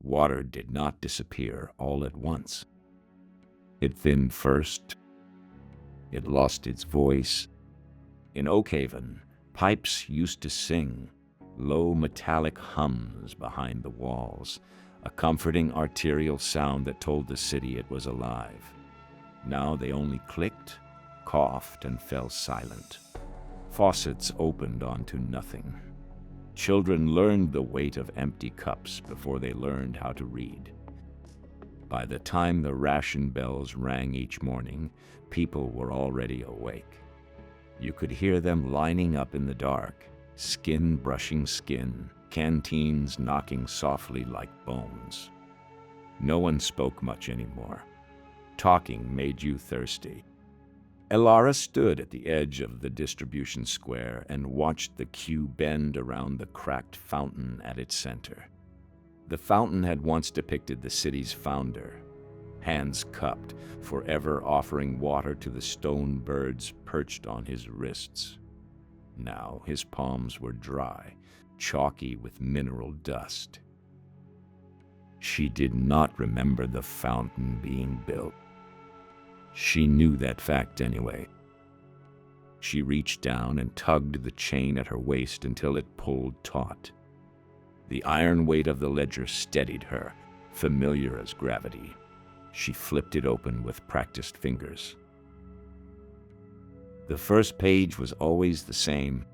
Water did not disappear all at once. It thinned first. It lost its voice. In Oakhaven, pipes used to sing, low metallic hums behind the walls, a comforting arterial sound that told the city it was alive. Now they only clicked, coughed, and fell silent. Faucets opened onto nothing. Children learned the weight of empty cups before they learned how to read. By the time the ration bells rang each morning, people were already awake. You could hear them lining up in the dark, skin brushing skin, canteens knocking softly like bones. No one spoke much anymore. Talking made you thirsty. Elara stood at the edge of the distribution square and watched the queue bend around the cracked fountain at its center. The fountain had once depicted the city's founder, hands cupped, forever offering water to the stone birds perched on his wrists. Now his palms were dry, chalky with mineral dust. She did not remember the fountain being built. She knew that fact anyway. She reached down and tugged the chain at her waist until it pulled taut. The iron weight of the ledger steadied her, familiar as gravity. She flipped it open with practiced fingers. The first page was always the same.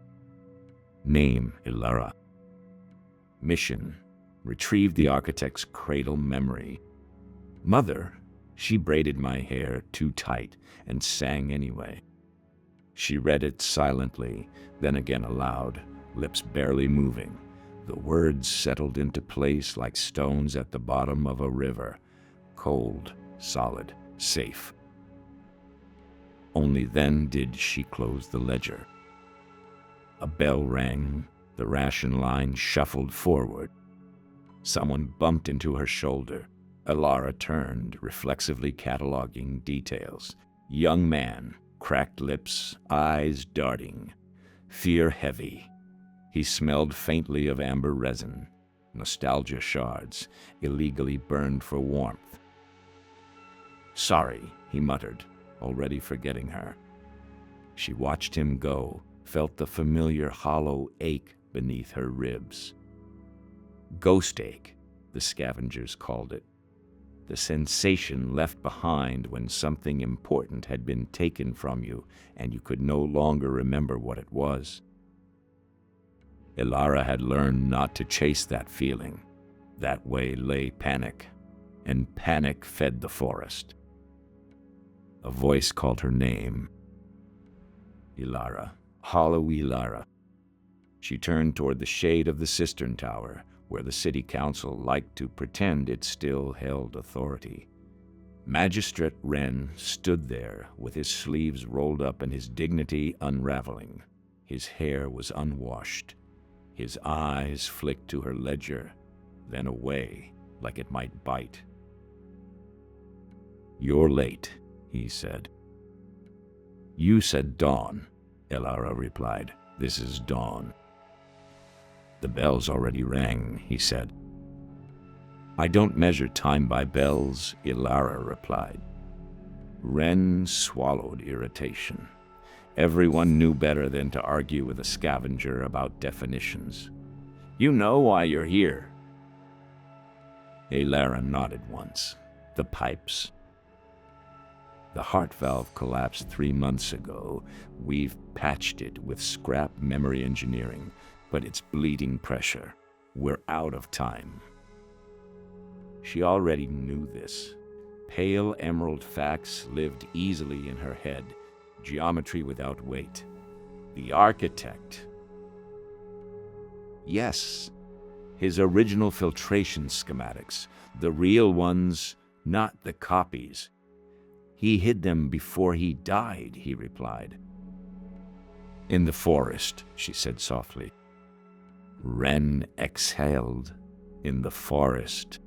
Name, Elara. Mission, retrieve the architect's cradle memory. Mother, she braided my hair too tight and sang anyway. She read it silently, then again aloud, lips barely moving. The words settled into place like stones at the bottom of a river. Cold, solid, safe. Only then did she close the ledger. A bell rang. The ration line shuffled forward. Someone bumped into her shoulder. Elara turned, reflexively cataloging details. Young man, cracked lips, eyes darting. Fear heavy. He smelled faintly of amber resin, nostalgia shards, illegally burned for warmth. Sorry, he muttered, already forgetting her. She watched him go, felt the familiar hollow ache beneath her ribs. Ghost ache, the scavengers called it. The sensation left behind when something important had been taken from you and you could no longer remember what it was. Elara had learned not to chase that feeling. That way lay panic, and panic fed the forest. A voice called her name. Elara, hollow Elara. She turned toward the shade of the cistern tower, where the city council liked to pretend it still held authority. Magistrate Wren stood there with his sleeves rolled up and his dignity unraveling. His hair was unwashed. His eyes flicked to her ledger, then away, like it might bite. You're late, he said. You said dawn, Elara replied. This is dawn. The bells already rang, he said. I don't measure time by bells, Elara replied. Wren swallowed irritation. Everyone knew better than to argue with a scavenger about definitions. You know why you're here. Elara nodded once. The pipes. The heart valve collapsed 3 months ago. We've patched it with scrap memory engineering, but it's bleeding pressure. We're out of time. She already knew this. Pale emerald facts lived easily in her head, geometry without weight. The architect. Yes, his original filtration schematics, the real ones, not the copies. He hid them before he died, he replied. In the forest, she said softly. Wren exhaled. In the forest.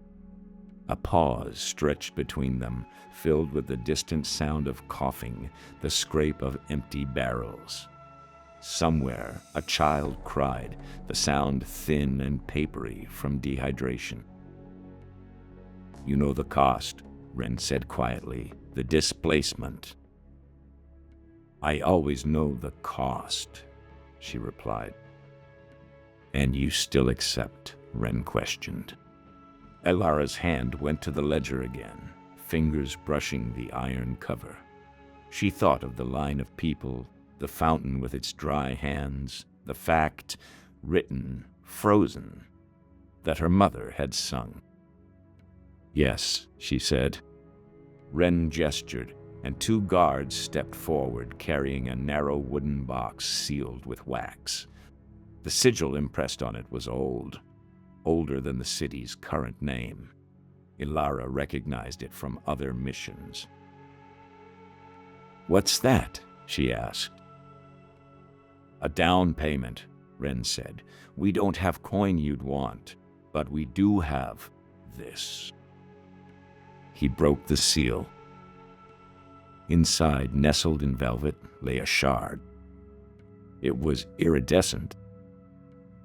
A pause stretched between them, filled with the distant sound of coughing, the scrape of empty barrels. Somewhere, a child cried, the sound thin and papery from dehydration. You know the cost, Ren said quietly. The displacement. I always know the cost, she replied. And you still accept? Ren questioned. Elara's hand went to the ledger again, fingers brushing the iron cover. She thought of the line of people, the fountain with its dry hands, the fact, written, frozen, that her mother had sung. Yes, she said. Ren gestured, and 2 guards stepped forward carrying a narrow wooden box sealed with wax. The sigil impressed on it was old, older than the city's current name. Elara recognized it from other missions. What's that? She asked. A down payment, Ren said. We don't have coin you'd want, but we do have this. He broke the seal. Inside, nestled in velvet, lay a shard. It was iridescent.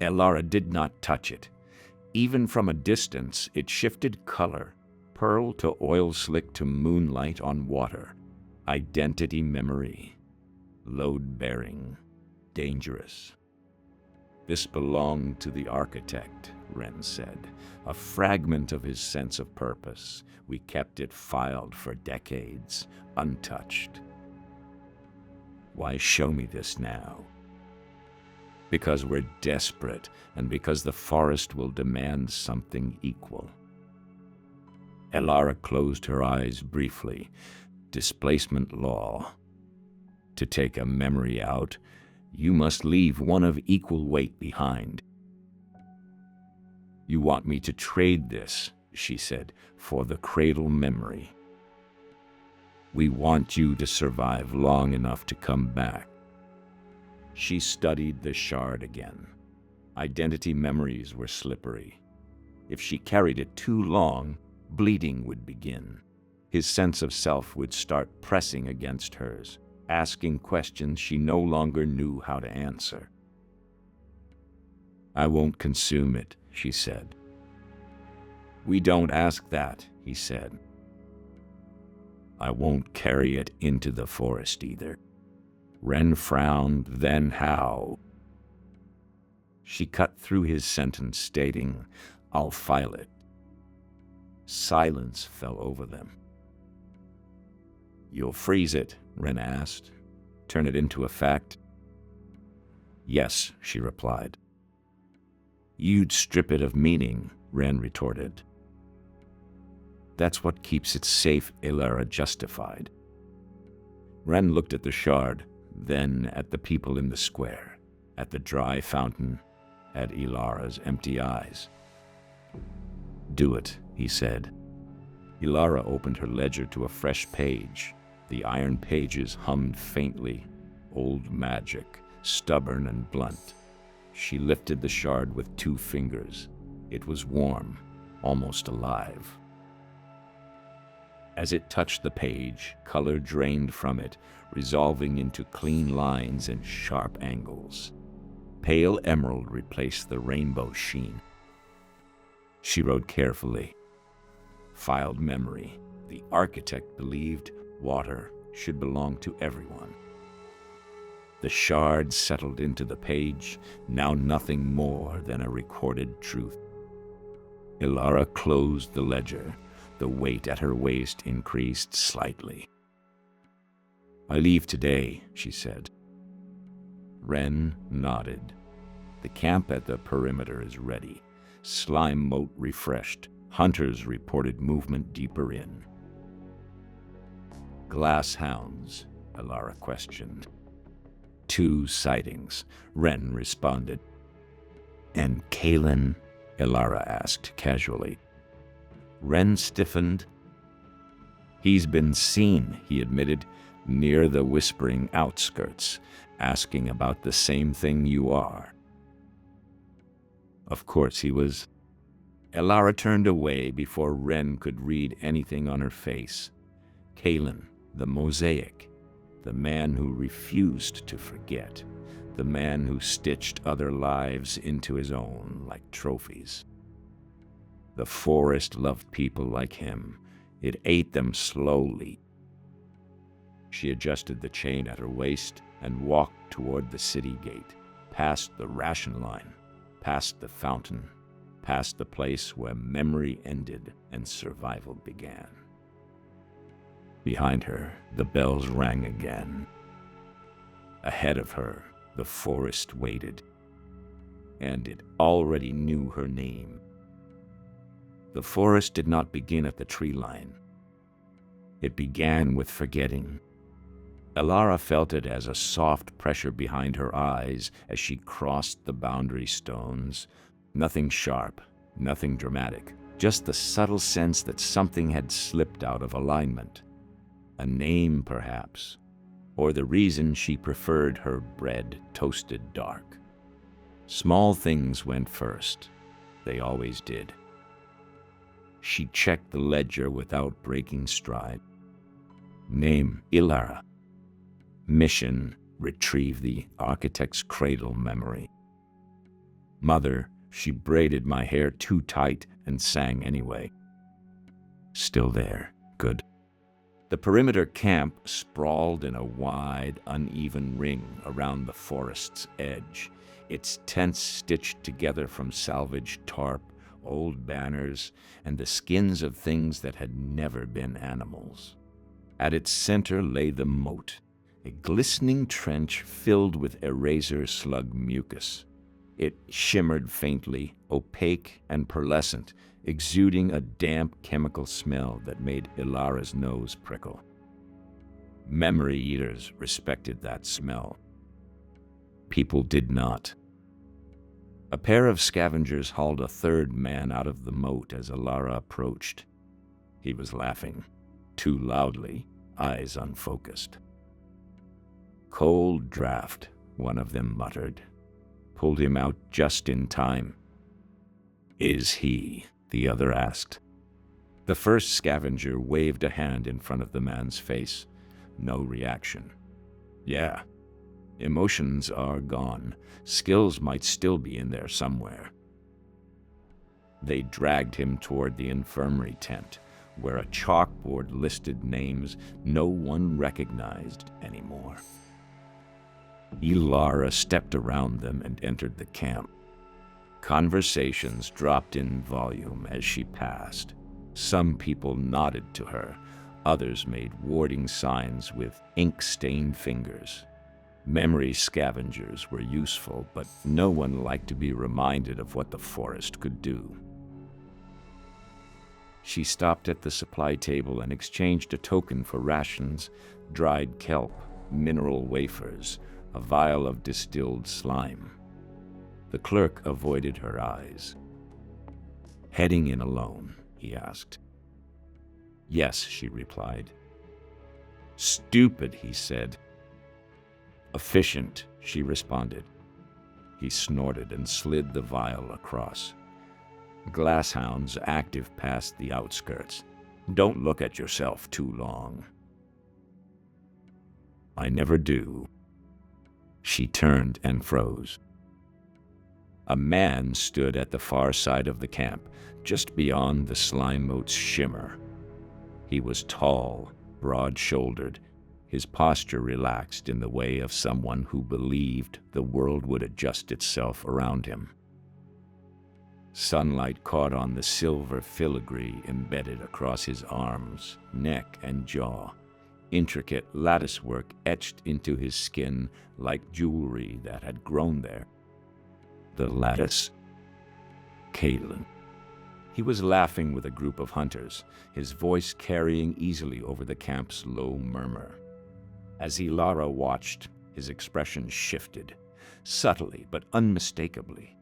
Elara did not touch it. Even from a distance, it shifted color, pearl to oil slick to moonlight on water. Identity memory. Load-bearing. Dangerous. This belonged to the architect, Ren said. A fragment of his sense of purpose. We kept it filed for decades, untouched. Why show me this now? Because we're desperate, and because the forest will demand something equal. Elara closed her eyes briefly. Displacement law. To take a memory out, you must leave one of equal weight behind. You want me to trade this, she said, for the cradle memory. We want you to survive long enough to come back. She studied the shard again. Identity memories were slippery. If she carried it too long, bleeding would begin. His sense of self would start pressing against hers, asking questions she no longer knew how to answer. I won't consume it, she said. We don't ask that, he said. I won't carry it into the forest either. Ren frowned, then how? She cut through his sentence, stating, I'll file it. Silence fell over them. You'll freeze it, Ren asked. Turn it into a fact? Yes, she replied. You'd strip it of meaning, Ren retorted. That's what keeps it safe, Elara justified. Ren looked at the shard, then at the people in the square, at the dry fountain, at Elara's empty eyes. Do it, he said. Elara opened her ledger to a fresh page. The iron pages hummed faintly, old magic, stubborn and blunt. She lifted the shard with 2 fingers. It was warm, almost alive. As it touched the page, color drained from it, resolving into clean lines and sharp angles. Pale emerald replaced the rainbow sheen. She wrote carefully. Filed memory. The architect believed water should belong to everyone. The shard settled into the page, now nothing more than a recorded truth. Elara closed the ledger. The weight at her waist increased slightly. I leave today, she said. Ren nodded. The camp at the perimeter is ready. Slime moat refreshed. Hunters reported movement deeper in. Glass hounds, Elara questioned. 2 sightings, Ren responded. And Kalen? Elara asked casually. Ren stiffened. He's been seen, he admitted, near the whispering outskirts, asking about the same thing you are. Of course he was. Elara turned away before Ren could read anything on her face. Kalen, the mosaic, the man who refused to forget, the man who stitched other lives into his own like trophies. The forest loved people like him. It ate them slowly. She adjusted the chain at her waist and walked toward the city gate, past the ration line, past the fountain, past the place where memory ended and survival began. Behind her, the bells rang again. Ahead of her, the forest waited, and it already knew her name. The forest did not begin at the tree line. It began with forgetting. Elara felt it as a soft pressure behind her eyes as she crossed the boundary stones. Nothing sharp, nothing dramatic, just the subtle sense that something had slipped out of alignment. A name, perhaps, or the reason she preferred her bread toasted dark. Small things went first. They always did. She checked the ledger without breaking stride. Name, Elara. Mission, retrieve the architect's cradle memory. Mother, she braided my hair too tight and sang anyway. Still there. Good. The perimeter camp sprawled in a wide, uneven ring around the forest's edge, its tents stitched together from salvaged tarp, old banners, and the skins of things that had never been animals. At its center lay the moat, a glistening trench filled with eraser slug mucus. It shimmered faintly, opaque and pearlescent, exuding a damp chemical smell that made Elara's nose prickle. Memory eaters respected that smell. People did not. A pair of scavengers hauled a third man out of the moat as Elara approached. He was laughing, too loudly, eyes unfocused. Cold draft, one of them muttered. Pulled him out just in time. Is he? The other asked. The first scavenger waved a hand in front of the man's face. No reaction. Yeah. Emotions are gone. Skills might still be in there somewhere. They dragged him toward the infirmary tent, where a chalkboard listed names no one recognized anymore. Elara stepped around them and entered the camp. Conversations dropped in volume as she passed. Some people nodded to her. Others made warding signs with ink-stained fingers. Memory scavengers were useful, but no one liked to be reminded of what the forest could do. She stopped at the supply table and exchanged a token for rations, dried kelp, mineral wafers, a vial of distilled slime. The clerk avoided her eyes. Heading in alone, he asked. Yes, she replied. Stupid, he said. Efficient, she responded. He snorted and slid the vial across. Glasshounds active past the outskirts. Don't look at yourself too long. I never do. She turned and froze. A man stood at the far side of the camp, just beyond the slime moat's shimmer. He was tall, broad-shouldered, his posture relaxed in the way of someone who believed the world would adjust itself around him. Sunlight caught on the silver filigree embedded across his arms, neck, and jaw, intricate latticework etched into his skin like jewelry that had grown there. The lattice? Caitlin. He was laughing with a group of hunters, his voice carrying easily over the camp's low murmur. As Elara watched, his expression shifted, subtly but unmistakably.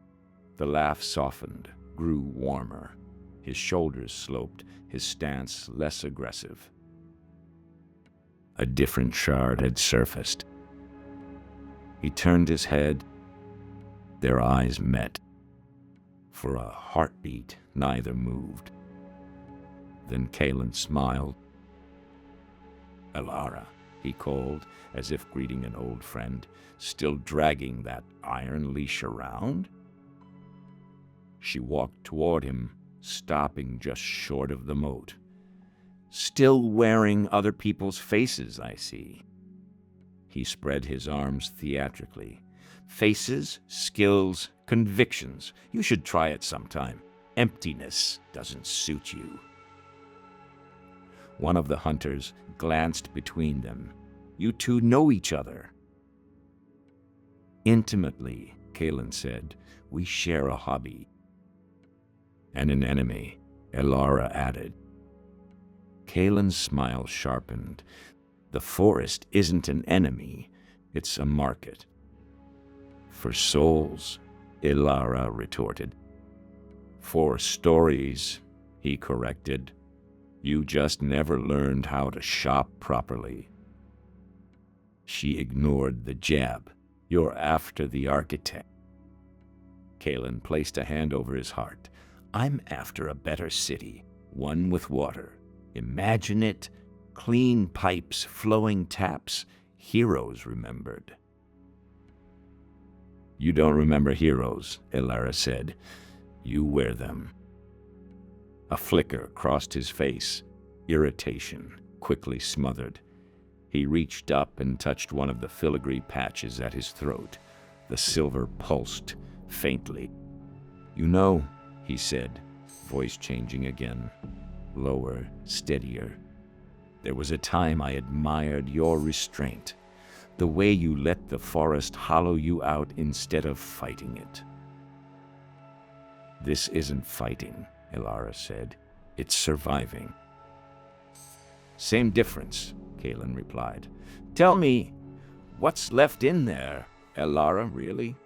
The laugh softened, grew warmer. His shoulders sloped, his stance less aggressive. A different shard had surfaced. He turned his head. Their eyes met. For a heartbeat, neither moved. Then Caitlin smiled. Elara, he called, as if greeting an old friend, still dragging that iron leash around? She walked toward him, stopping just short of the moat. Still wearing other people's faces, I see. He spread his arms theatrically. Faces, skills, convictions. You should try it sometime. Emptiness doesn't suit you. One of the hunters glanced between them. You two know each other. Intimately, Kalen said. We share a hobby. And an enemy, Elara added. Kalen's smile sharpened. The forest isn't an enemy, it's a market. For souls, Elara retorted. For stories, he corrected. You just never learned how to shop properly. She ignored the jab. You're after the architect. Kalen placed a hand over his heart. I'm after a better city, one with water. Imagine it, clean pipes, flowing taps, heroes remembered. You don't remember heroes, Elara said. You wear them. A flicker crossed his face, irritation quickly smothered. He reached up and touched one of the filigree patches at his throat. The silver pulsed faintly. You know, he said, voice changing again, lower, steadier. There was a time I admired your restraint, the way you let the forest hollow you out instead of fighting it. This isn't fighting, Elara said. It's surviving. Same difference, Kalen replied. Tell me, what's left in there, Elara, really?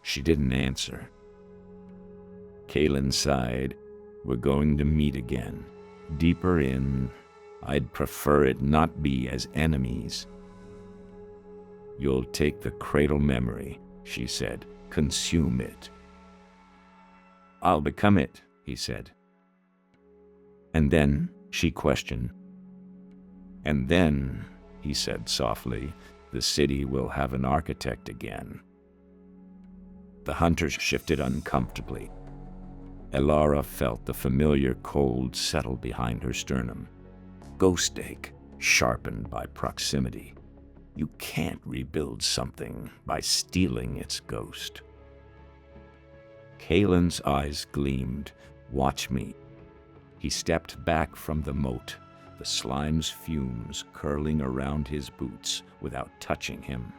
She didn't answer. Kalen sighed. We're going to meet again. Deeper in, I'd prefer it not be as enemies. You'll take the cradle memory, she said. Consume it. I'll become it, he said. And then, she questioned. And then, he said softly, the city will have an architect again. The hunters shifted uncomfortably. Elara felt the familiar cold settle behind her sternum. Ghost ache, sharpened by proximity. You can't rebuild something by stealing its ghost. Kalen's eyes gleamed. Watch me. He stepped back from the moat, the slime's fumes curling around his boots without touching him.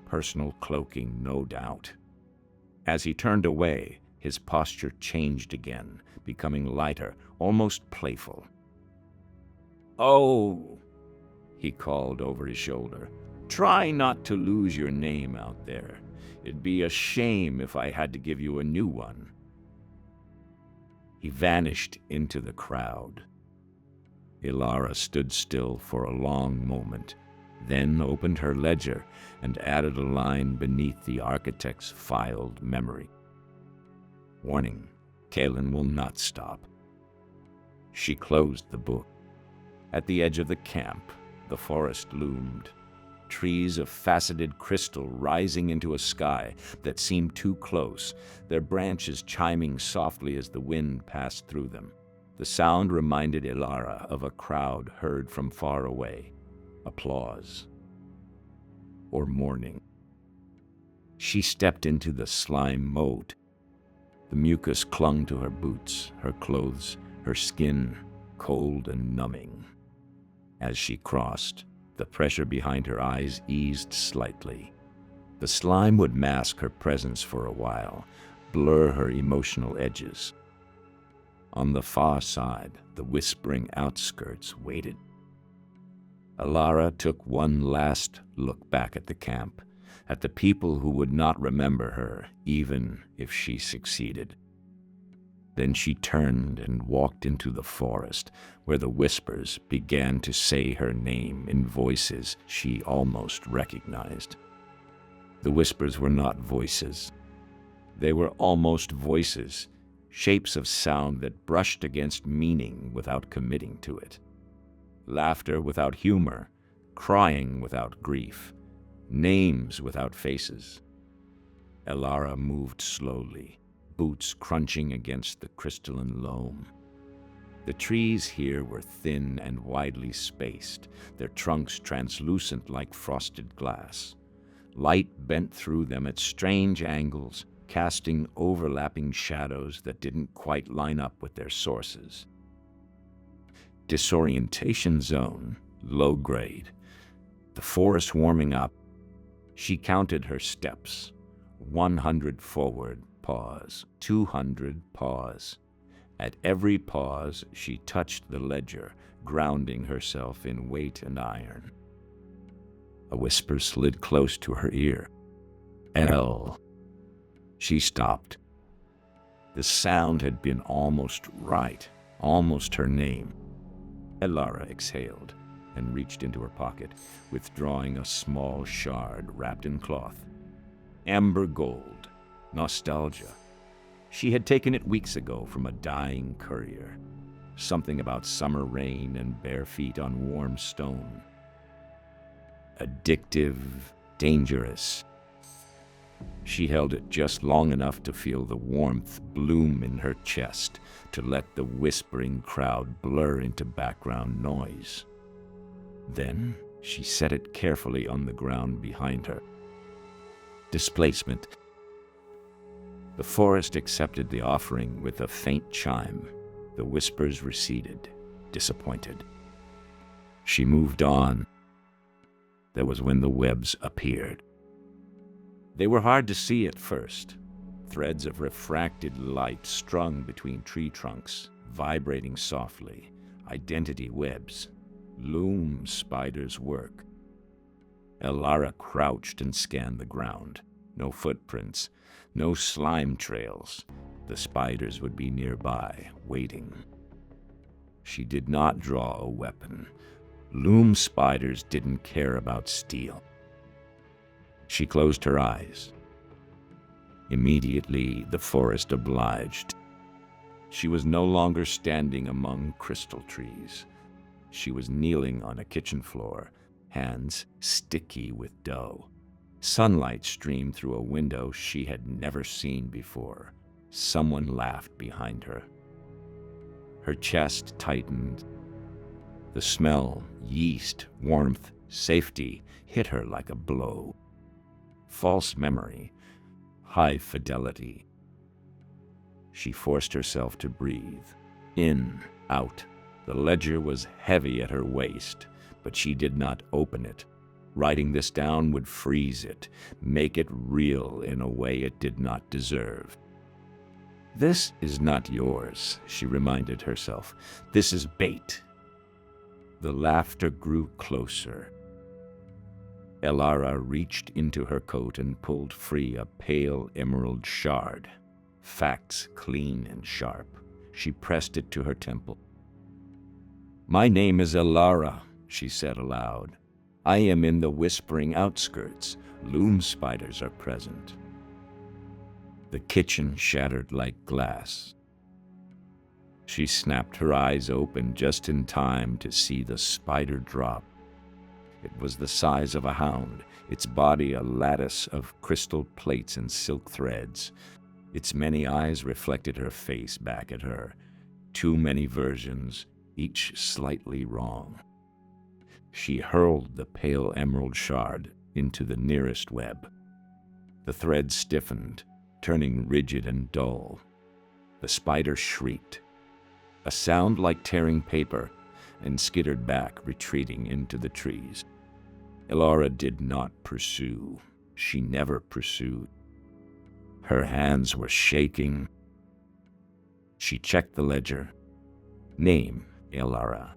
Personal cloaking, no doubt. As he turned away, his posture changed again, becoming lighter, almost playful. Oh, he called over his shoulder. Try not to lose your name out there. It'd be a shame if I had to give you a new one. He vanished into the crowd. Elara stood still for a long moment, then opened her ledger and added a line beneath the architect's filed memory. Warning, Kalen will not stop. She closed the book. At the edge of the camp, the forest loomed, trees of faceted crystal rising into a sky that seemed too close, their branches chiming softly as the wind passed through them. The sound reminded Elara of a crowd heard from far away. Applause. Or mourning. She stepped into the slime moat. The mucus clung to her boots, her clothes, her skin, cold and numbing. As she crossed, the pressure behind her eyes eased slightly. The slime would mask her presence for a while, blur her emotional edges. On the far side, the whispering outskirts waited. Elara took one last look back at the camp, at the people who would not remember her, even if she succeeded. Then she turned and walked into the forest, where the whispers began to say her name in voices she almost recognized. The whispers were not voices. They were almost voices, shapes of sound that brushed against meaning without committing to it. Laughter without humor, crying without grief, names without faces. Elara moved slowly, boots crunching against the crystalline loam. The trees here were thin and widely spaced, their trunks translucent like frosted glass. Light bent through them at strange angles, casting overlapping shadows that didn't quite line up with their sources. Disorientation zone, low grade. The forest warming up. She counted her steps. 100 forward, pause. 200, pause. At every pause, she touched the ledger, grounding herself in weight and iron. A whisper slid close to her ear. L. She stopped. The sound had been almost right, almost her name. Elara exhaled and reached into her pocket, withdrawing a small shard wrapped in cloth. Amber gold. Nostalgia. She had taken it weeks ago from a dying courier. Something about summer rain and bare feet on warm stone. Addictive, dangerous. She held it just long enough to feel the warmth bloom in her chest, to let the whispering crowd blur into background noise. Then she set it carefully on the ground behind her. Displacement. The forest accepted the offering with a faint chime. The whispers receded, disappointed. She moved on. That was when the webs appeared. They were hard to see at first. Threads of refracted light strung between tree trunks, vibrating softly. Identity webs. Loom spiders' work. Elara crouched and scanned the ground. No footprints, no slime trails. The spiders would be nearby, waiting. She did not draw a weapon. Loom spiders didn't care about steel. She closed her eyes. Immediately, the forest obliged. She was no longer standing among crystal trees. She was kneeling on a kitchen floor, hands sticky with dough. Sunlight streamed through a window she had never seen before. Someone laughed behind her. Her chest tightened. The smell, yeast, warmth, safety, hit her like a blow. False memory, high fidelity. She forced herself to breathe. In, out. The ledger was heavy at her waist, but she did not open it. Writing this down would freeze it, make it real in a way it did not deserve. This is not yours, she reminded herself. This is bait. The laughter grew closer. Elara reached into her coat and pulled free a pale emerald shard. Facts clean and sharp. She pressed it to her temple. My name is Elara, she said aloud. I am in the whispering outskirts. Loom spiders are present. The kitchen shattered like glass. She snapped her eyes open just in time to see the spider drop. It was the size of a hound, its body a lattice of crystal plates and silk threads. Its many eyes reflected her face back at her. Too many versions, each slightly wrong. She hurled the pale emerald shard into the nearest web. The thread stiffened, turning rigid and dull. The spider shrieked, a sound like tearing paper, and skittered back, retreating into the trees. Elara did not pursue. She never pursued. Her hands were shaking. She checked the ledger. Name, Elara.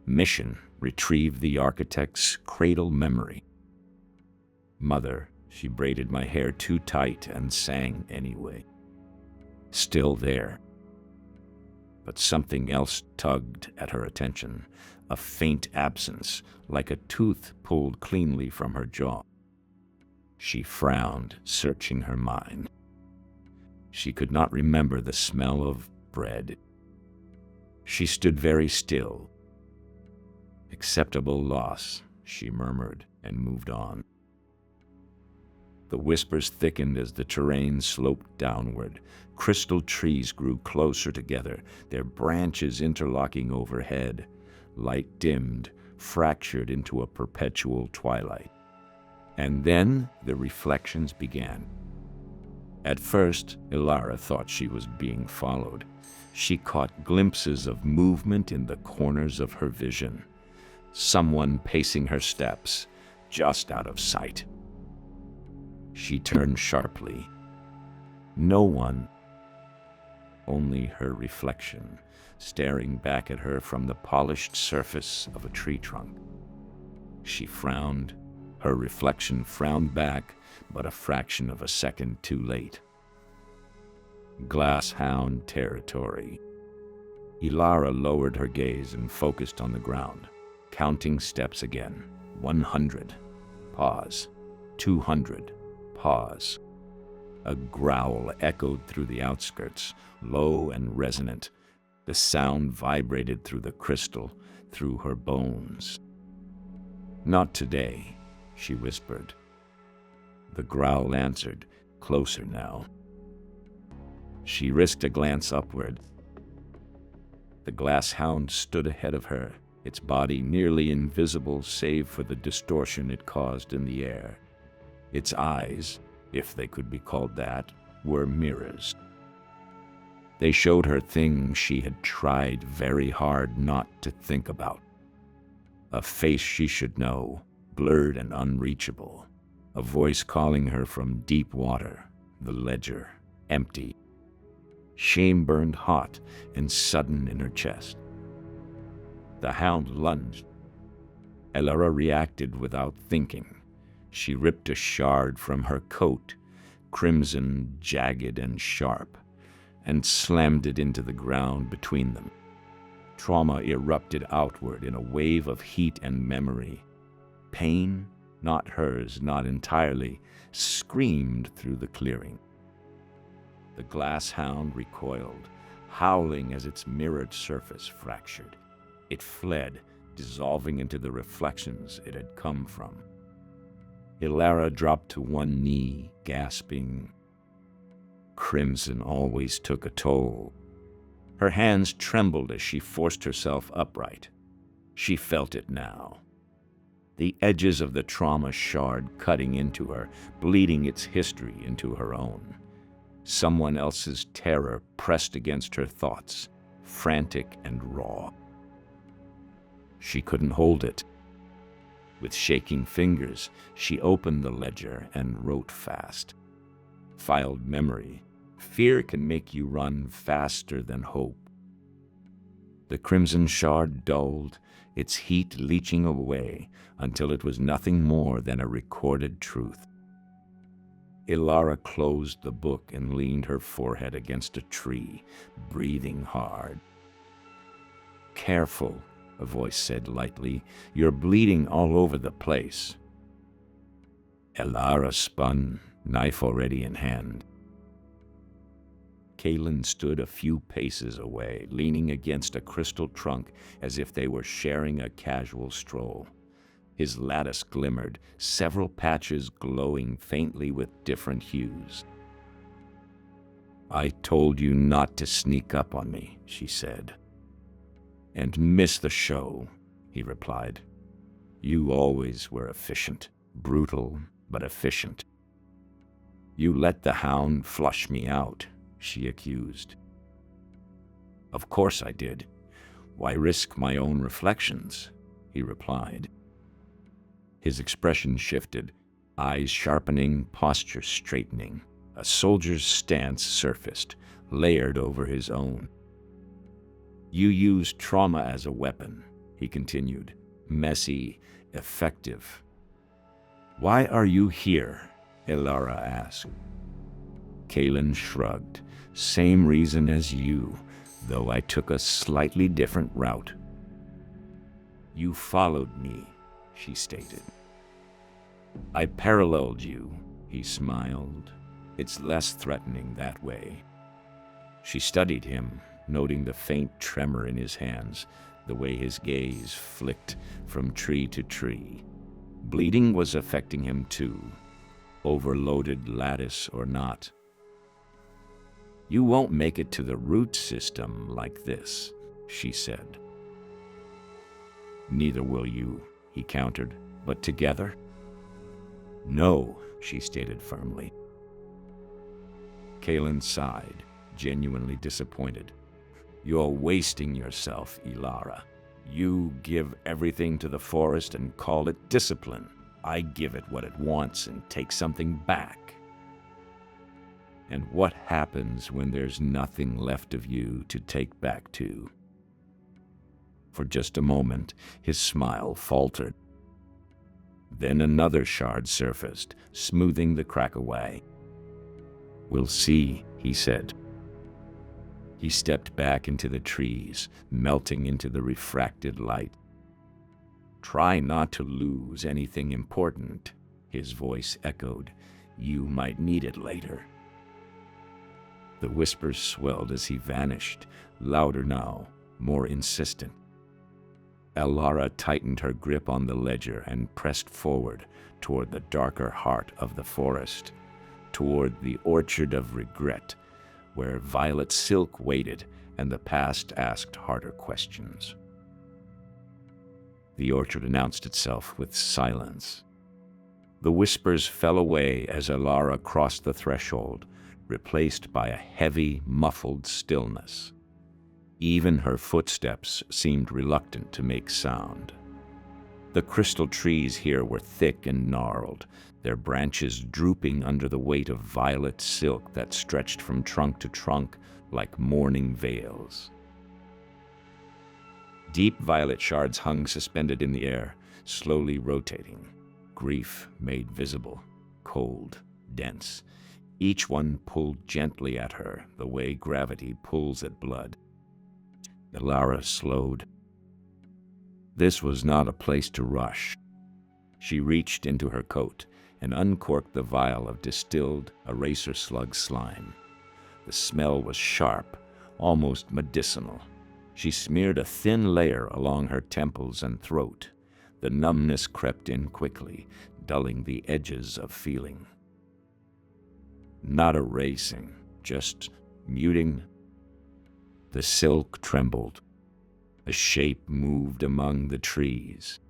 Mission, retrieve the architect's cradle memory. Mother, she braided my hair too tight and sang anyway. Still there. But something else tugged at her attention, a faint absence, like a tooth pulled cleanly from her jaw. She frowned, searching her mind. She could not remember the smell of bread. She stood very still. Acceptable loss, she murmured and moved on. The whispers thickened as the terrain sloped downward. Crystal trees grew closer together, their branches interlocking overhead. Light dimmed, fractured into a perpetual twilight. And then the reflections began. At first, Ilara thought she was being followed. She caught glimpses of movement in the corners of her vision. Someone pacing her steps, just out of sight. She turned sharply. No one, only her reflection, staring back at her from the polished surface of a tree trunk. She frowned. Her reflection frowned back, but a fraction of a second too late. Glasshound territory. Ilara lowered her gaze and focused on the ground, counting steps again. 100. Pause. 200. Pause. A growl echoed through the outskirts, low and resonant. The sound vibrated through the crystal, through her bones. "Not today," she whispered. The growl answered, closer now. She risked a glance upward. The glass hound stood ahead of her, its body nearly invisible save for the distortion it caused in the air. Its eyes, if they could be called that, were mirrors. They showed her things she had tried very hard not to think about. A face she should know, blurred and unreachable. A voice calling her from deep water, the ledger, empty. Shame burned hot and sudden in her chest. The hound lunged. Ilara reacted without thinking. She ripped a shard from her coat, crimson, jagged, and sharp, and slammed it into the ground between them. Trauma erupted outward in a wave of heat and memory. Pain, not hers, not entirely, screamed through the clearing. The glass hound recoiled, howling as its mirrored surface fractured. It fled, dissolving into the reflections it had come from. Ilara dropped to one knee, gasping. Crimson always took a toll. Her hands trembled as she forced herself upright. She felt it now. The edges of the trauma shard cutting into her, bleeding its history into her own. Someone else's terror pressed against her thoughts, frantic and raw. She couldn't hold it. With shaking fingers, she opened the ledger and wrote fast. Filed memory. Fear can make you run faster than hope. The crimson shard dulled, its heat leaching away until it was nothing more than a recorded truth. Ilara closed the book and leaned her forehead against a tree, breathing hard. "Careful," a voice said lightly. "You're bleeding all over the place." Ilara spun, knife already in hand. Kalen stood a few paces away, leaning against a crystal trunk as if they were sharing a casual stroll. His lattice glimmered, several patches glowing faintly with different hues. "I told you not to sneak up on me," she said. "And miss the show," he replied. "You always were efficient, brutal, but efficient." "You let the hound flush me out," she accused. "Of course I did. Why risk my own reflections?" he replied. His expression shifted, eyes sharpening, posture straightening. A soldier's stance surfaced, layered over his own. "You used trauma as a weapon," he continued. "Messy, effective." "Why are you here?" Ilara asked. Kalen shrugged. "Same reason as you, though I took a slightly different route." "You followed me," she stated. "I paralleled you," he smiled. "It's less threatening that way." She studied him, noting the faint tremor in his hands, the way his gaze flicked from tree to tree. Bleeding was affecting him too. overloaded lattice or not. "You won't make it to the root system like this," she said. "Neither will you," he countered, "but together?" "No," she stated firmly. Kalen sighed, genuinely disappointed. "You're wasting yourself, Ilara. You give everything to the forest and call it discipline. I give it what it wants and take something back. And what happens when there's nothing left of you to take back to?" For just a moment, his smile faltered. Then another shard surfaced, smoothing the crack away. "We'll see," he said. He stepped back into the trees, melting into the refracted light. "Try not to lose anything important," his voice echoed. "You might need it later." The whispers swelled as he vanished, louder now, more insistent. Elara tightened her grip on the ledger and pressed forward toward the darker heart of the forest, toward the orchard of regret, where violet silk waited and the past asked harder questions. The orchard announced itself with silence. The whispers fell away as Elara crossed the threshold, replaced by a heavy, muffled stillness. Even her footsteps seemed reluctant to make sound. The crystal trees here were thick and gnarled, their branches drooping under the weight of violet silk that stretched from trunk to trunk like mourning veils. Deep violet shards hung suspended in the air, slowly rotating, grief made visible, cold, dense. Each one pulled gently at her, the way gravity pulls at blood. Elara slowed. This was not a place to rush. She reached into her coat and uncorked the vial of distilled eraser slug slime. The smell was sharp, almost medicinal. She smeared a thin layer along her temples and throat. The numbness crept in quickly, dulling the edges of feeling. Not erasing, just muting. The silk trembled. A shape moved among the trees.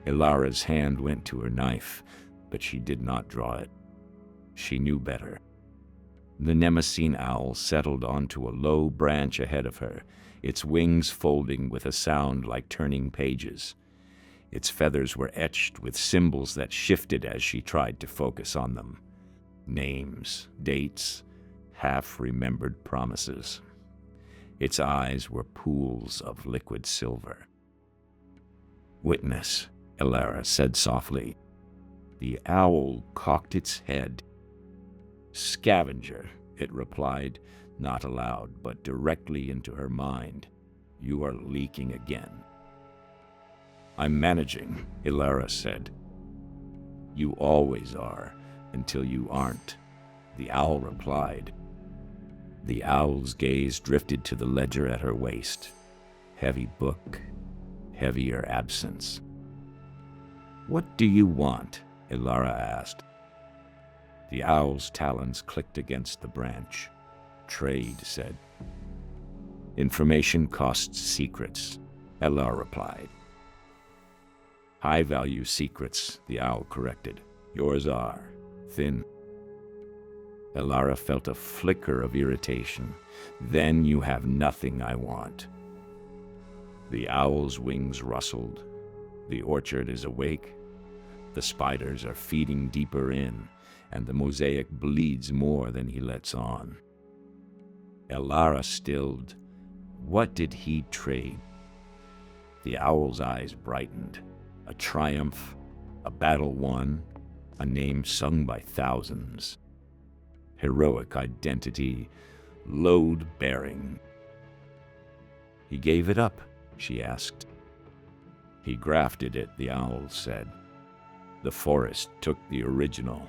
Elara's hand went to her knife, but she did not draw it. She knew better. The Nemesis owl settled onto a low branch ahead of her, its wings folding with a sound like turning pages. Its feathers were etched with symbols that shifted as she tried to focus on them. Names, dates, half-remembered promises. Its eyes were pools of liquid silver. "Witness," Elara said softly. The owl cocked its head. "Scavenger," it replied, not aloud, but directly into her mind. "You are leaking again." "I'm managing," Elara said. "You always are, until you aren't," the owl replied. The owl's gaze drifted to the ledger at her waist. Heavy book, heavier absence. "What do you want?" Elara asked. The owl's talons clicked against the branch. "Trade," said. "Information costs secrets," Elara replied. "High-value secrets," the owl corrected. "Yours are. Thin." Elara felt a flicker of irritation. "Then you have nothing I want." The owl's wings rustled. The orchard is awake. The spiders are feeding deeper in, and the mosaic bleeds more than he lets on. Elara stilled. What did he trade? The owl's eyes brightened. A triumph, a battle won, a name sung by thousands. Heroic identity, load-bearing. "He gave it up?" she asked. "He grafted it," the owl said. "The forest took the original.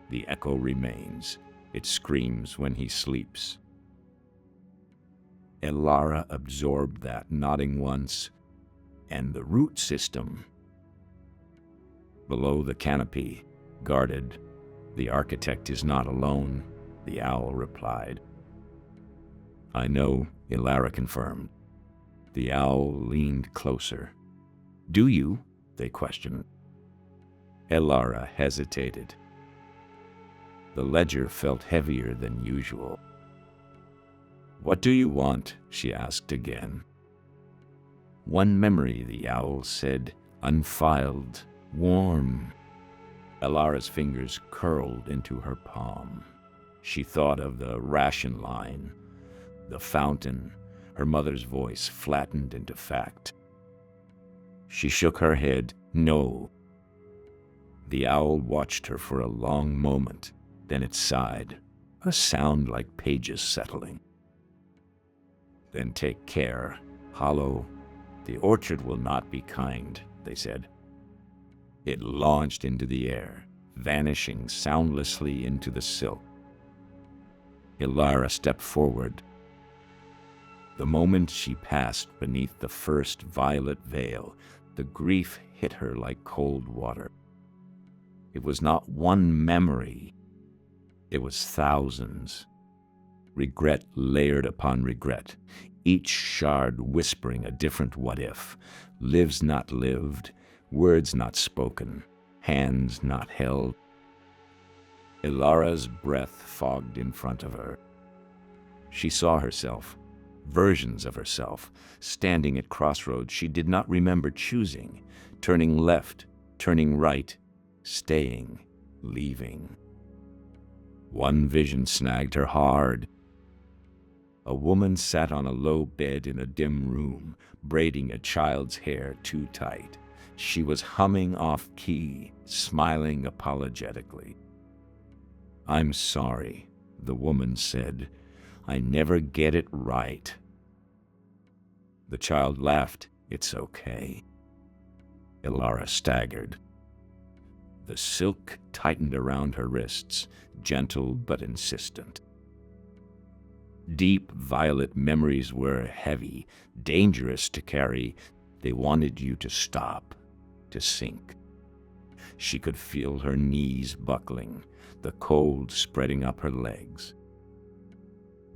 The echo remains. It screams when he sleeps." Elara absorbed that, nodding once. "And the root system?" Below the canopy, Guarded, the architect is not alone, the owl replied. I know, Ilara confirmed. The owl leaned closer. Do you? They questioned. Ilara hesitated. The ledger felt heavier than usual. What do you want? She asked again. One memory, the owl said, unfiled, warm. Ilara's fingers curled into her palm. She thought of the ration line, the fountain, her mother's voice flattened into fact. She shook her head, no. The owl watched her for a long moment, then it sighed, a sound like pages settling. Then take care, hollow. The orchard will not be kind, they said. It launched into the air, vanishing soundlessly into the silk. Ilara stepped forward. The moment she passed beneath the first violet veil, the grief hit her like cold water. It was not one memory. It was thousands. Regret layered upon regret, each shard whispering a different what-if. Lives not lived, words not spoken, hands not held. Ilara's breath fogged in front of her. She saw herself, versions of herself, standing at crossroads she did not remember choosing, turning left, turning right, staying, leaving. One vision snagged her hard. A woman sat on a low bed in a dim room, braiding a child's hair too tight. She was humming off-key, smiling apologetically. I'm sorry, the woman said. I never get it right. The child laughed. It's okay. Ilara staggered. The silk tightened around her wrists, gentle but insistent. Deep violet memories were heavy, dangerous to carry. They wanted you to stop, to sink. She could feel her knees buckling, the cold spreading up her legs.